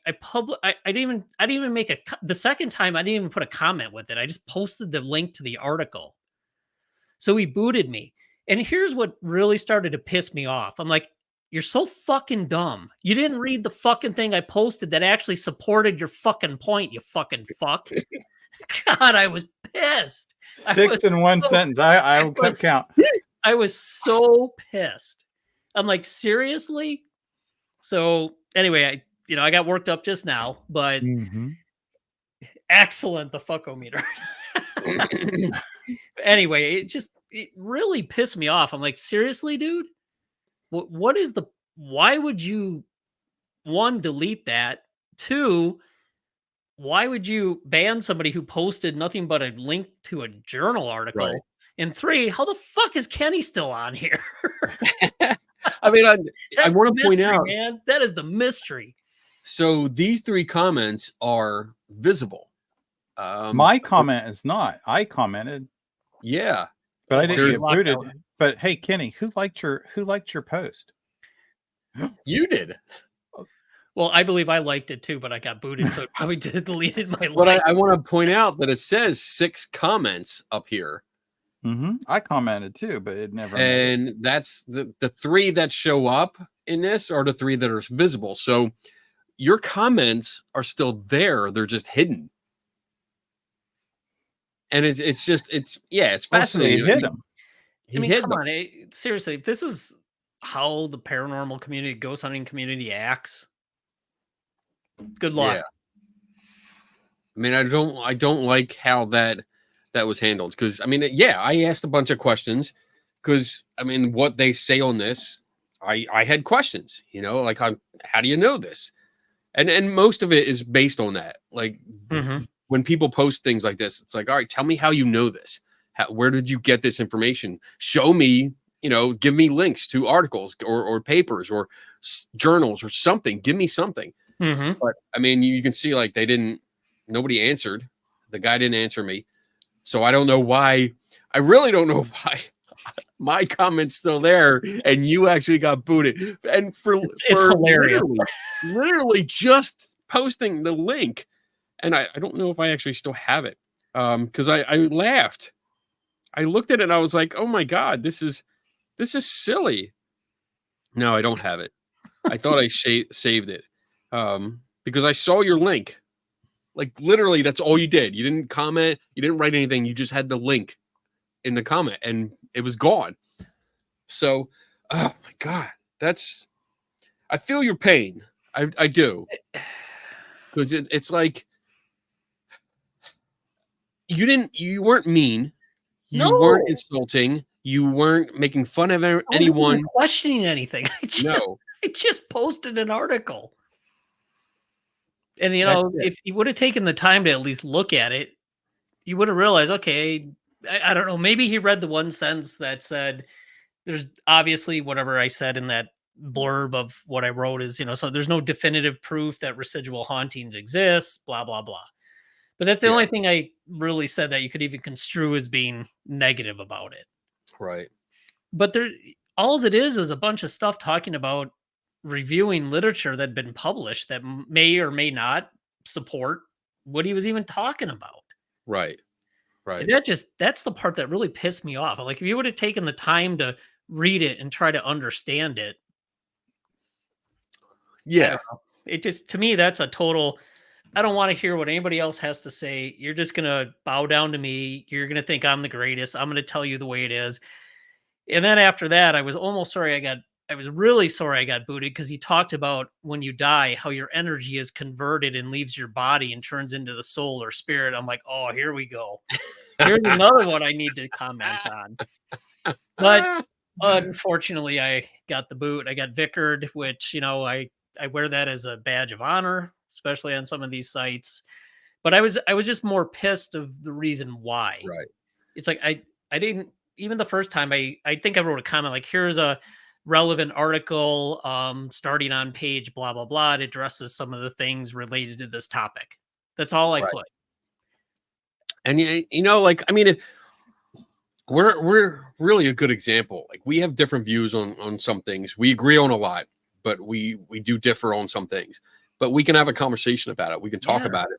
didn't even make the second time I didn't even put a comment with it. I just posted the link to the article. So he booted me. And here's what really started to piss me off. I'm like, you're so fucking dumb. You didn't read the fucking thing I posted that actually supported your fucking point, you fucking fuck. God, I was pissed. 6 in one sentence. I kept count. I was so pissed. I'm like, seriously? So anyway, I got worked up just now, but excellent, the fuckometer. Anyway, it really pissed me off. I'm like, seriously, dude? Why would you, 1, delete that? 2, why would you ban somebody who posted nothing but a link to a journal article? Right. And 3, how the fuck is Kenny still on here? I mean, I That's want the to point mystery, out. man. That is the mystery. So these 3 comments are visible. My comment is not. I commented, Yeah, but I didn't They're get locked booted. out. But hey, Kenny, who liked your post? you did. Well, I believe I liked it too, but I got booted, so it probably deleted my But like. I want to point out that it says 6 comments up here, I commented too, but it never. made it. and that's the 3 that show up in this are the 3 that are visible. So your comments are still there; they're just hidden. And it's fascinating. He hit him. I mean, hid come them. on. Seriously, if this is how the paranormal community, ghost hunting community acts, good luck. Yeah. I mean, I don't like how that was handled, because I mean, yeah, I asked a bunch of questions, because I mean, what they say on this, I had questions, like how do you know this, and most of it is based on that. Like when people post things like this, it's like, all right, tell me how you know this. Where did you get this information? Show me, give me links to articles or papers or journals or something. Give me something. But I mean, you can see like nobody answered. The guy didn't answer me. So I don't know why. I really don't know why my comment's still there and you actually got booted. And for hilarious. literally just posting the link. And I don't know if I actually still have it. Because I laughed. I looked at it and I was like, oh my God, this is silly. No, I don't have it. I thought I saved it. Because I saw your link. Like literally, that's all you did. You didn't comment. You didn't write anything. You just had the link in the comment, and it was gone. So, oh my God, I feel your pain. I do, because it's like you weren't mean. You weren't insulting. You weren't making fun of anyone. Questioning anything. I just posted an article. And, if you would have taken the time to at least look at it, you would have realized, okay, I don't know, maybe he read the one sentence that said, there's obviously whatever I said in that blurb of what I wrote is, so there's no definitive proof that residual hauntings exist, blah, blah, blah. But that's the only thing I really said that you could even construe as being negative about it. Right. But all it is a bunch of stuff talking about reviewing literature that had been published that may or may not support what he was even talking about. Right. And that's the part that really pissed me off. Like, if you would have taken the time to read it and try to understand it. Yeah. It just, to me, that's a total, I don't want to hear what anybody else has to say. You're just going to bow down to me. You're going to think I'm the greatest. I'm going to tell you the way it is. And then after that, I was really sorry I got booted, because he talked about when you die, how your energy is converted and leaves your body and turns into the soul or spirit. I'm like, oh, here we go. Here's another one I need to comment on. But unfortunately, I got the boot. I got vickered, which, I wear that as a badge of honor, especially on some of these sites. But I was just more pissed of the reason why. Right. It's like I didn't, even the first time, I think I wrote a comment like, here's a relevant article starting on page blah blah blah. It addresses some of the things related to this topic. That's all I put. And like, I mean, we're really a good example. Like, we have different views on some things. We agree on a lot, but we do differ on some things. But we can have a conversation about it. We can talk about it.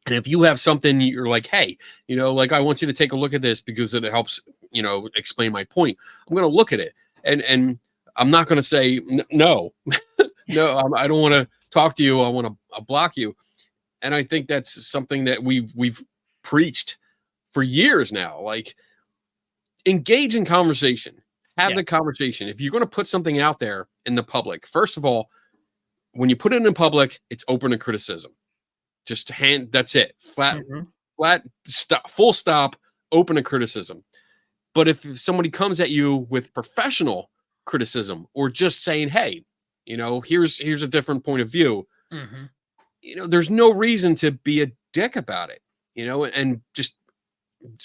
And if you have something you're like, hey, like, I want you to take a look at this because it helps, explain my point. I'm going to look at it, and I'm not going to say no, no, I don't want to talk to you. I want to block you. And I think that's something that we've preached for years now. Like, engage in conversation, have the conversation. If you're going to put something out there in the public, first of all, when you put it in public, it's open to criticism. Just that's it. Flat stop, full stop, open to criticism. But if somebody comes at you with professional criticism, or just saying, hey, here's a different point of view, there's no reason to be a dick about it, and just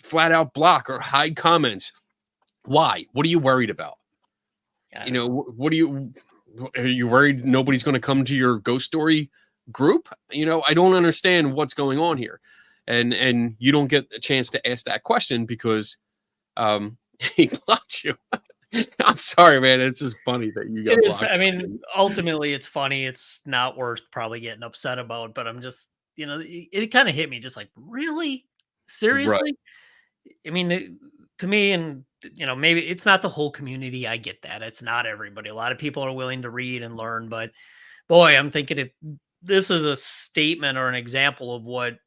flat out block or hide comments. Why? What are you worried about? What are you worried nobody's going to come to your ghost story group? I don't understand what's going on here. And you don't get a chance to ask that question because he blocked you. I'm sorry, man. It's just funny that you got blocked. I mean, ultimately, it's funny. It's not worth probably getting upset about, but I'm just, it kind of hit me just like, really? Seriously? Right. I mean, to me, and, maybe it's not the whole community. I get that. It's not everybody. A lot of people are willing to read and learn, but boy, I'm thinking if this is a statement or an example of what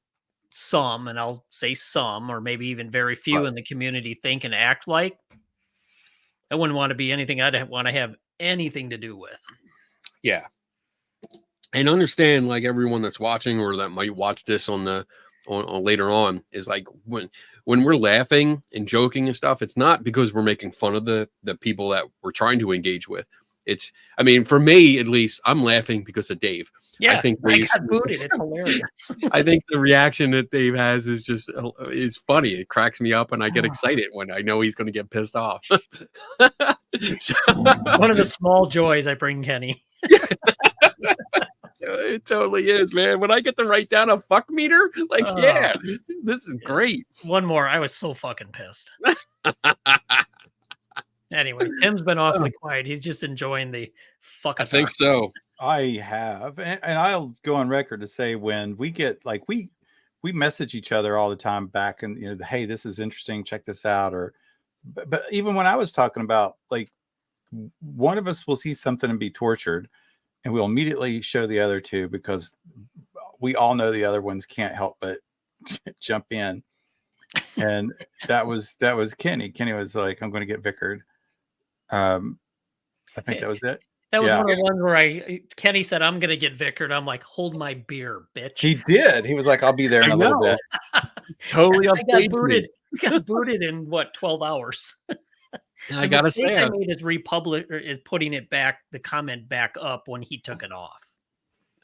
some, and I'll say some, or maybe even very few in the community think and act like, I wouldn't want to be anything I'd want to have anything to do with. Yeah. And understand, like, everyone that's watching or that might watch this on later on is like, when we're laughing and joking and stuff, it's not because we're making fun of the people that we're trying to engage with. It's, I mean, for me, at least, I'm laughing because of Dave. Yeah, I got booted. It's hilarious. I think the reaction that Dave has is funny. It cracks me up, and I get excited when I know he's going to get pissed off. One of the small joys I bring Kenny. It totally is, man. When I get to write down a fuck meter, like, yeah, this is great. One more. I was so fucking pissed. Anyway, Tim's been awfully quiet. He's just enjoying the fuck. I think so. I have, and I'll go on record to say when we get like we message each other all the time back, and hey, this is interesting. Check this out. But even when I was talking about, like, one of us will see something and be tortured, and we'll immediately show the other two because we all know the other ones can't help but jump in. And that was Kenny. Kenny was like, "I'm going to get vickered." I think that was it. That was one of the ones where Kenny said, "I'm going to get vickered." I'm like, "Hold my beer, bitch." He did. He was like, "I'll be there in a little bit." Totally updated. We got booted in 12 hours. And I gotta say, I made is putting it back, the comment back up when he took it off.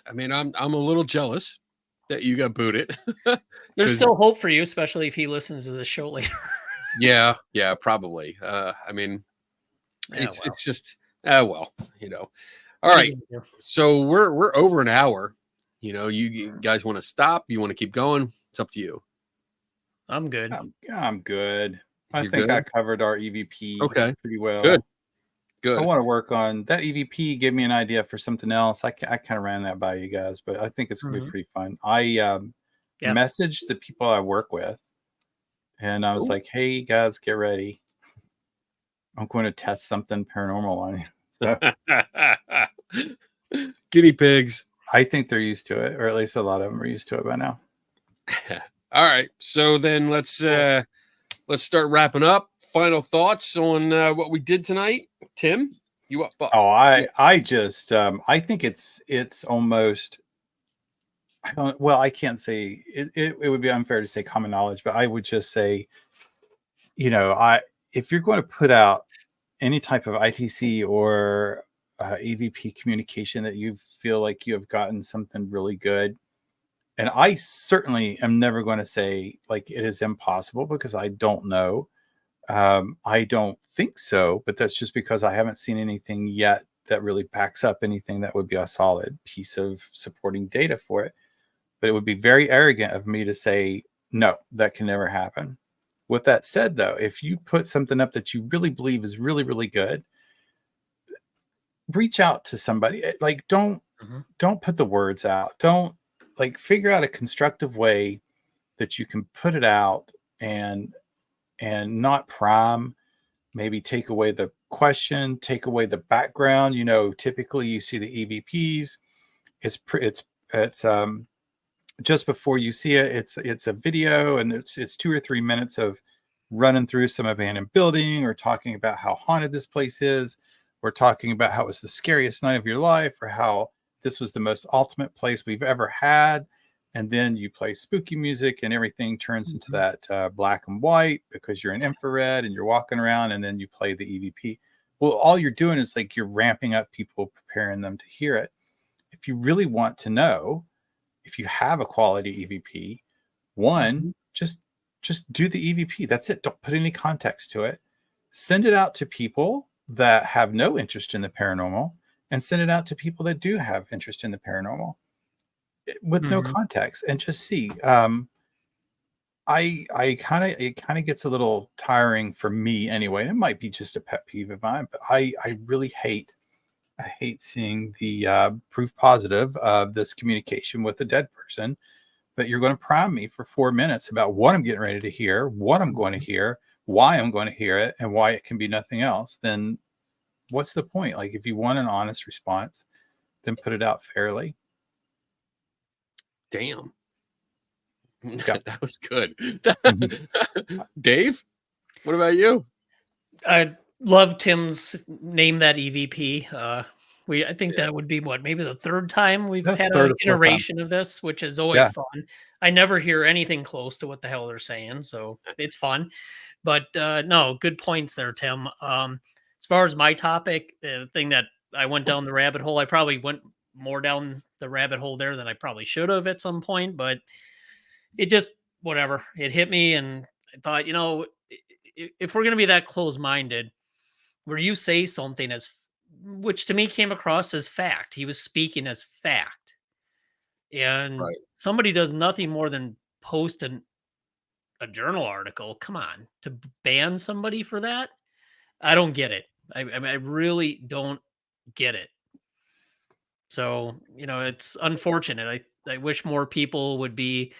I mean, I'm a little jealous that you got booted. There's still hope for you, especially if he listens to the show later. Yeah, probably. I mean, it's just well, All right, so we're over an hour. You guys want to stop? You want to keep going? It's up to you. I'm good. I'm good. I think I covered our EVP pretty well. Good. I want to work on that EVP. Give me an idea for something else. I kind of ran that by you guys, but I think it's going to be pretty fun. I messaged the people I work with, and I was like, "Hey guys, get ready. I'm going to test something paranormal on you." So, guinea pigs. I think they're used to it, or at least a lot of them are used to it by now. All right, so then let's start wrapping up. Final thoughts on what we did tonight, Tim? You what? I just I think it's almost. I can't say it would be unfair to say common knowledge, but I would just say, if you're going to put out any type of ITC or EVP communication that you feel like you have gotten something really good, and I certainly am never going to say like it is impossible because I don't know. I don't think so, but that's just because I haven't seen anything yet that really backs up anything that would be a solid piece of supporting data for it. But it would be very arrogant of me to say, no, that can never happen. With that said, though, if you put something up that you really believe is really, really good, reach out to somebody. Like, don't put the words out. Don't figure out a constructive way that you can put it out and not prime, maybe take away the question, take away the background. Typically you see the EVPs. It's just before you see it, it's a video, and it's 2 or 3 minutes of running through some abandoned building, or talking about how haunted this place is, or talking about how it was the scariest night of your life, or how this was the most ultimate place we've ever had. And then you play spooky music, and everything turns into that black and white because you're in infrared and you're walking around, and then you play the EVP. Well, all you're doing is you're ramping up people, preparing them to hear it. If you really want to know, if you have a quality EVP, one, Mm-hmm. just do the EVP. That's it. Don't put any context to it. Send it out to people that have no interest in the paranormal, and send it out to people that do have interest in the paranormal with no context, and just see. It kind of gets a little tiring for me anyway. It might be just a pet peeve of mine, but I really hate seeing the proof positive of this communication with a dead person. But you're going to prime me for 4 minutes about what I'm getting ready to hear, what I'm going to hear, why I'm going to hear it, and why it can be nothing else. Then what's the point? Like, if you want an honest response, then put it out fairly. Damn. Yeah. That was good. Dave, what about you? I love Tim's name that EVP. I think that would be maybe the third time we've That's had third or an fourth time. iteration of this, which is always Yeah. fun. I never hear anything close to what the hell they're saying, so it's fun. But no, good points there, Tim. As far as my topic, the thing that I went down the rabbit hole, I probably went more down the rabbit hole there than I probably should have at some point, but it just, whatever, it hit me, and I thought, if we're going to be that close-minded, where you say something which to me came across as fact, he was speaking as fact, and Right. somebody does nothing more than post a journal article. Come on, to ban somebody for that? I don't get it. I really don't get it. So, it's unfortunate. I wish more people would be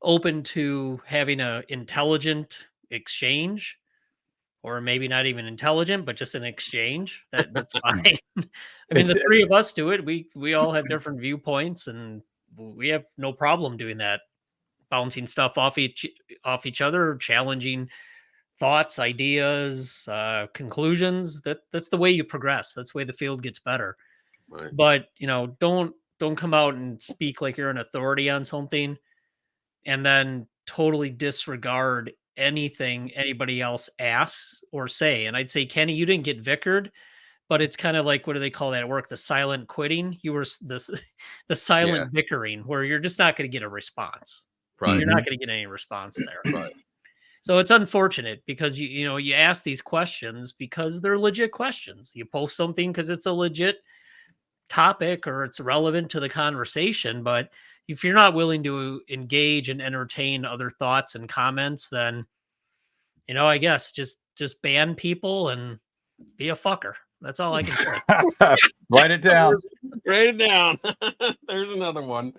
open to having a intelligent exchange, or maybe not even intelligent, but just an exchange. That's fine. I mean, the three of us do it. We all have different viewpoints, and we have no problem doing that, bouncing stuff off each other, challenging thoughts, ideas, conclusions. That's the way you progress. That's the way the field gets better. Right. But don't come out and speak like you're an authority on something, and then totally disregard anything anybody else asks or say. And I'd say, Kenny, you didn't get vickered, but it's kind of like, what do they call that at work? The silent quitting. You were the silent bickering, where you're just not going to get a response. Right. You're not going to get any response there. Right. So it's unfortunate, because you ask these questions because they're legit questions. You post something because it's a legit topic or it's relevant to the conversation, but if you're not willing to engage and entertain other thoughts and comments, then I guess just ban people and be a fucker. That's all I can say. Write it down. Write it down. There's another one.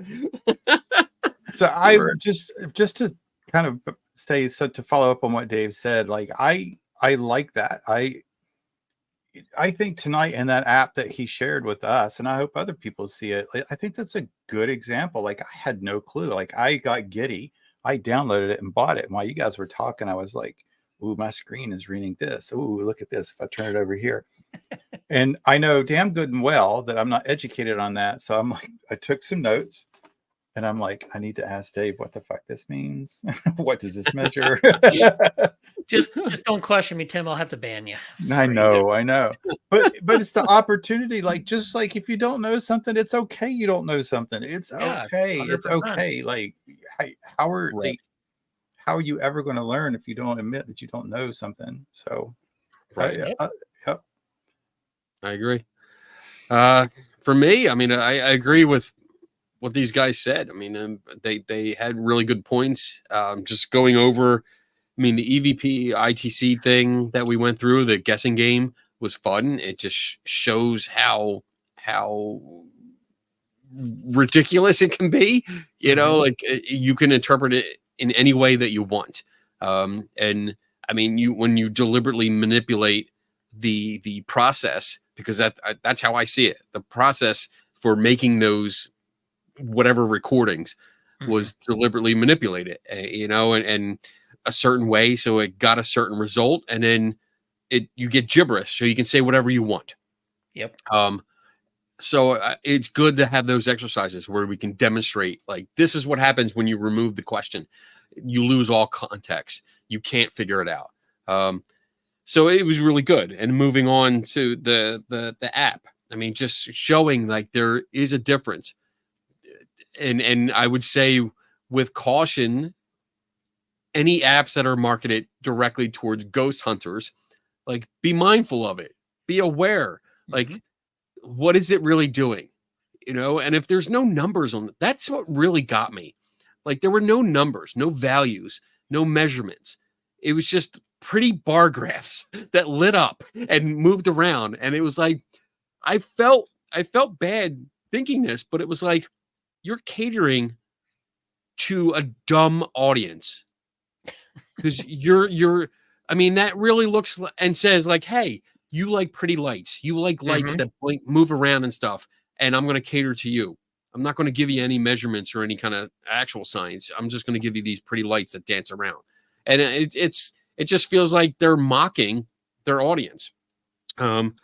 So I just to kind of say, so to follow up on what Dave said, like I like that. I think tonight in that app that he shared with us, and I hope other people see it, I think that's a good example. Like, I had no clue. Like, I got giddy. I downloaded it and bought it. And while you guys were talking, I was like, ooh, my screen is reading this. Ooh, look at this. If I turn it over here. And I know damn good and well that I'm not educated on that. So I'm like, I took some notes. And I'm like, I need to ask Dave what the fuck this means. What does this measure? Just don't question me, Tim. I'll have to ban you. I know. But it's the opportunity. Like, just like if you don't know something, it's okay. You don't know something. It's okay. 100%. It's okay. Like, how are you ever going to learn if you don't admit that you don't know something? So, right. Yep. I agree. For me, I mean, I agree with what these guys said. I mean, they had really good points. Just going over, I mean, the EVP ITC thing that we went through, the guessing game, was fun. It just shows how ridiculous it can be. Like, you can interpret it in any way that you want. And I mean, when you deliberately manipulate the process, because that's how I see it. The process for making those whatever recordings was deliberately manipulated, and a certain way, so it got a certain result, and then you get gibberish, so you can say whatever you want. Yep. So it's good to have those exercises where we can demonstrate, like, this is what happens when you remove the question. You lose all context. You can't figure it out. So it was really good. And moving on to the app, I mean, just showing like there is a difference. and I would say with caution, any apps that are marketed directly towards ghost hunters, like be mindful of it, be aware, like what is it really doing? You know, and if there's no numbers on it, that's what really got me. Like there were no numbers, no values, no measurements. It was just pretty bar graphs that lit up and moved around. And it was like, I felt bad thinking this, but it was like, you're catering to a dumb audience. Because I mean, that really looks and says like, hey, you like pretty lights. You like lights that blink, move around and stuff. And I'm going to cater to you. I'm not going to give you any measurements or any kind of actual science. I'm just going to give you these pretty lights that dance around. And it just feels like they're mocking their audience. And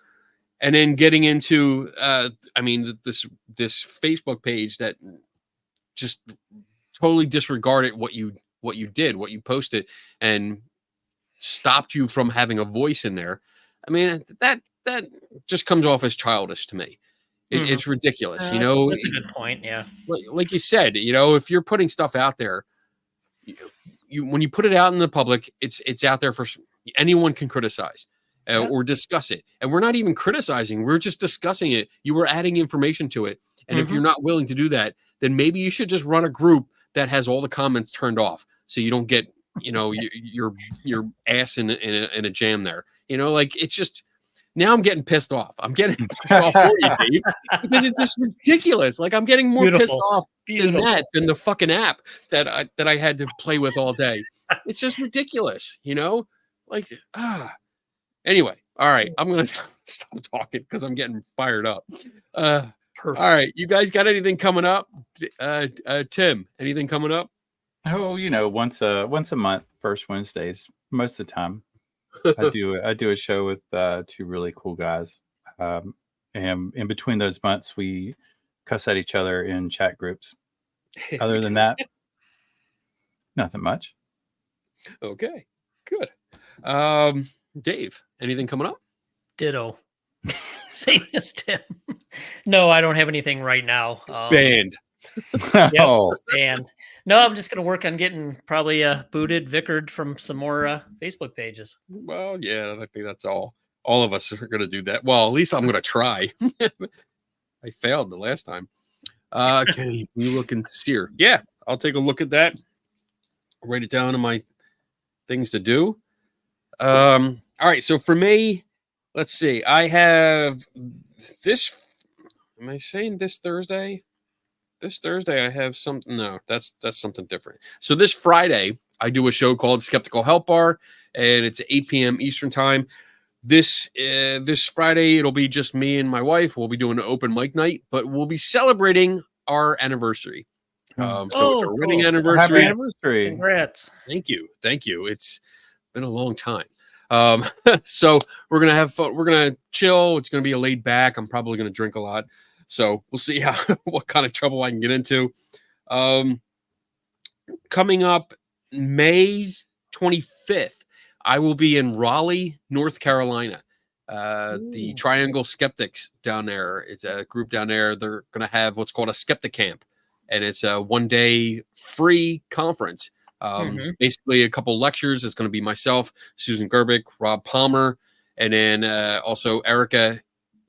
then getting into, I mean, this Facebook page that just totally disregarded what you did, what you posted, and stopped you from having a voice in there. I mean, that just comes off as childish to me. It's ridiculous, you know. That's a good point. Yeah, like you said, you know, if you're putting stuff out there, you when you put it out in the public, it's out there for anyone can criticize or discuss it. And we're not even criticizing; we're just discussing it. You were adding information to it, and if you're not willing to do that, then maybe you should just run a group that has all the comments turned off, so you don't get, you know, your ass in a jam there. You know, like it's just. Now I'm getting pissed off. I'm getting pissed off for you, Dave, because it's just ridiculous. Like I'm getting more pissed off than the fucking app that I had to play with all day. It's just ridiculous, you know? Like Anyway, all right. I'm gonna stop talking because I'm getting fired up. Perfect. All right, you guys got anything coming up? Tim, anything coming up? Oh, you know, once a month, first Wednesdays, most of the time. I do a show with two really cool guys, and in between those months, we cuss at each other in chat groups. Other than that, nothing much. Okay, good. Dave, anything coming up? Ditto. Same as Tim. No, I don't have anything right now. Banned. Banned. No, I'm just going to work on getting probably booted, vicared from some more Facebook pages. Well, yeah, I think that's all. All of us are going to do that. Well, at least I'm going to try. I failed the last time. Okay, you looking sincere? Yeah, I'll take a look at that. Write it down in my things to do. All right, so for me, let's see. I have this. Am I saying this Thursday? This Thursday I have something. No, that's something different. So this Friday I do a show called Skeptical Help Bar, and it's 8 p.m. Eastern time. This Friday it'll be just me and my wife. We'll be doing an open mic night, but we'll be celebrating our anniversary. So it's our wedding anniversary. Happy anniversary! Congrats! Thank you. It's been a long time. So we're gonna have fun. We're gonna chill. It's gonna be a laid back. I'm probably gonna drink a lot. So we'll see what kind of trouble I can get into. Coming up May 25th, I will be in Raleigh, North Carolina. The Triangle Skeptics down there. It's a group down there. They're going to have what's called a Skeptic Camp. And it's a one-day free conference. Basically a couple lectures. It's going to be myself, Susan Gerbic, Rob Palmer, and then also Erica.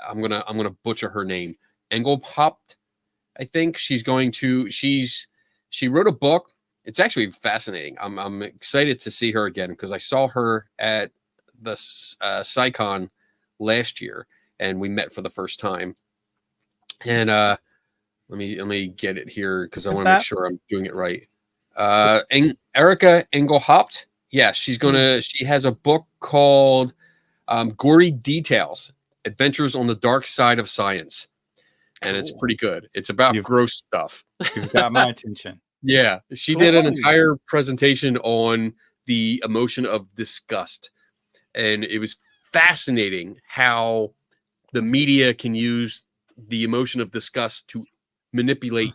I'm gonna butcher her name. Engelhaupt, I think. She wrote a book. It's actually fascinating. I'm excited to see her again because I saw her at the SciCon last year and we met for the first time. And let me get it here because I want to make sure I'm doing it right. Erica Engelhaupt. Yeah, she has a book called Gory Details: Adventures on the Dark Side of Science. And it's pretty good. It's about gross stuff. You've got my attention. Yeah. She did an entire presentation on the emotion of disgust. And it was fascinating how the media can use the emotion of disgust to manipulate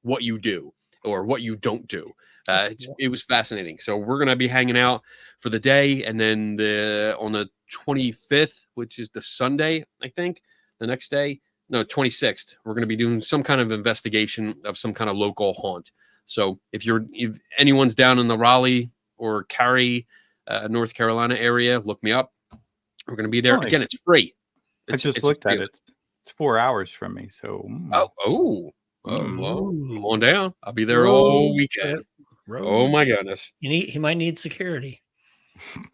what you do or what you don't do. It was fascinating. So we're going to be hanging out for the day. And then on the 25th, which is the Sunday, I think, the next day, no, 26th, we're going to be doing some kind of investigation of some kind of local haunt. So if anyone's down in the Raleigh or Cary, North Carolina area, look me up. We're going to be there. Again, it's free. I just looked at it. It's 4 hours from me. So well, come on down. I'll be there all weekend. Oh my goodness. He might need security.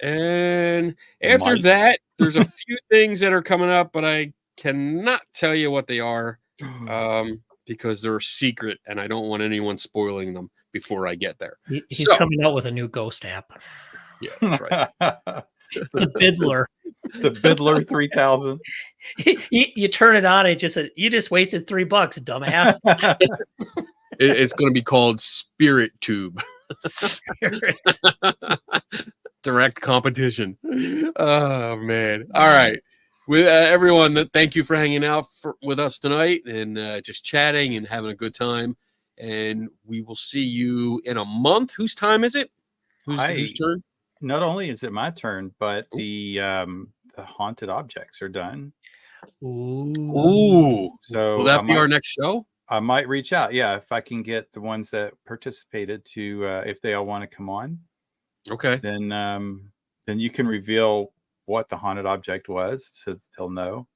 And after that, there's a few things that are coming up, but I cannot tell you what they are because they're secret, and I don't want anyone spoiling them before I get there. He's coming out with a new ghost app. Yeah, that's right. The Biddler. The Biddler 3000. You turn it on, it just says, you just wasted $3, dumbass. It's going to be called Spirit Tube. Spirit. Direct competition. Oh man! All right, with everyone, thank you for hanging out with us tonight and just chatting and having a good time. And we will see you in a month. Whose time is it? Whose turn? Not only is it my turn, but the haunted objects are done. Ooh! So will that be our next show? I might reach out. Yeah, if I can get the ones that participated to, if they all want to come on. Okay. Then you can reveal what the haunted object was, so they'll know.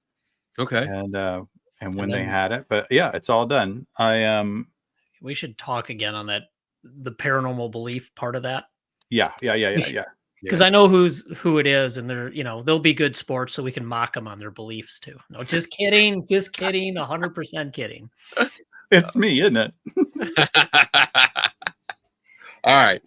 Okay. And when they had it, but yeah, it's all done. We should talk again on the paranormal belief part of that. Yeah. Because I know who it is, and they'll be good sports, so we can mock them on their beliefs too. No, just kidding, 100% kidding. It's me, isn't it? All right.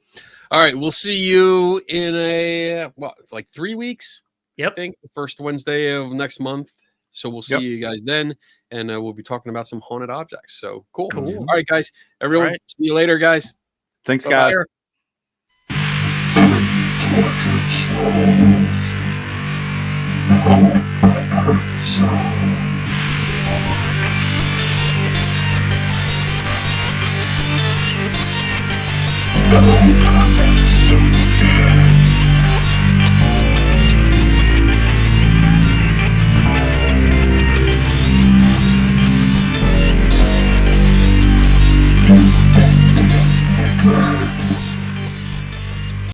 We'll see you in like 3 weeks. Yep. I think the first Wednesday of next month. So we'll see you guys then, and we'll be talking about some haunted objects. So cool. All right, guys. Everyone, see you later, guys. Thanks, guys. Bye.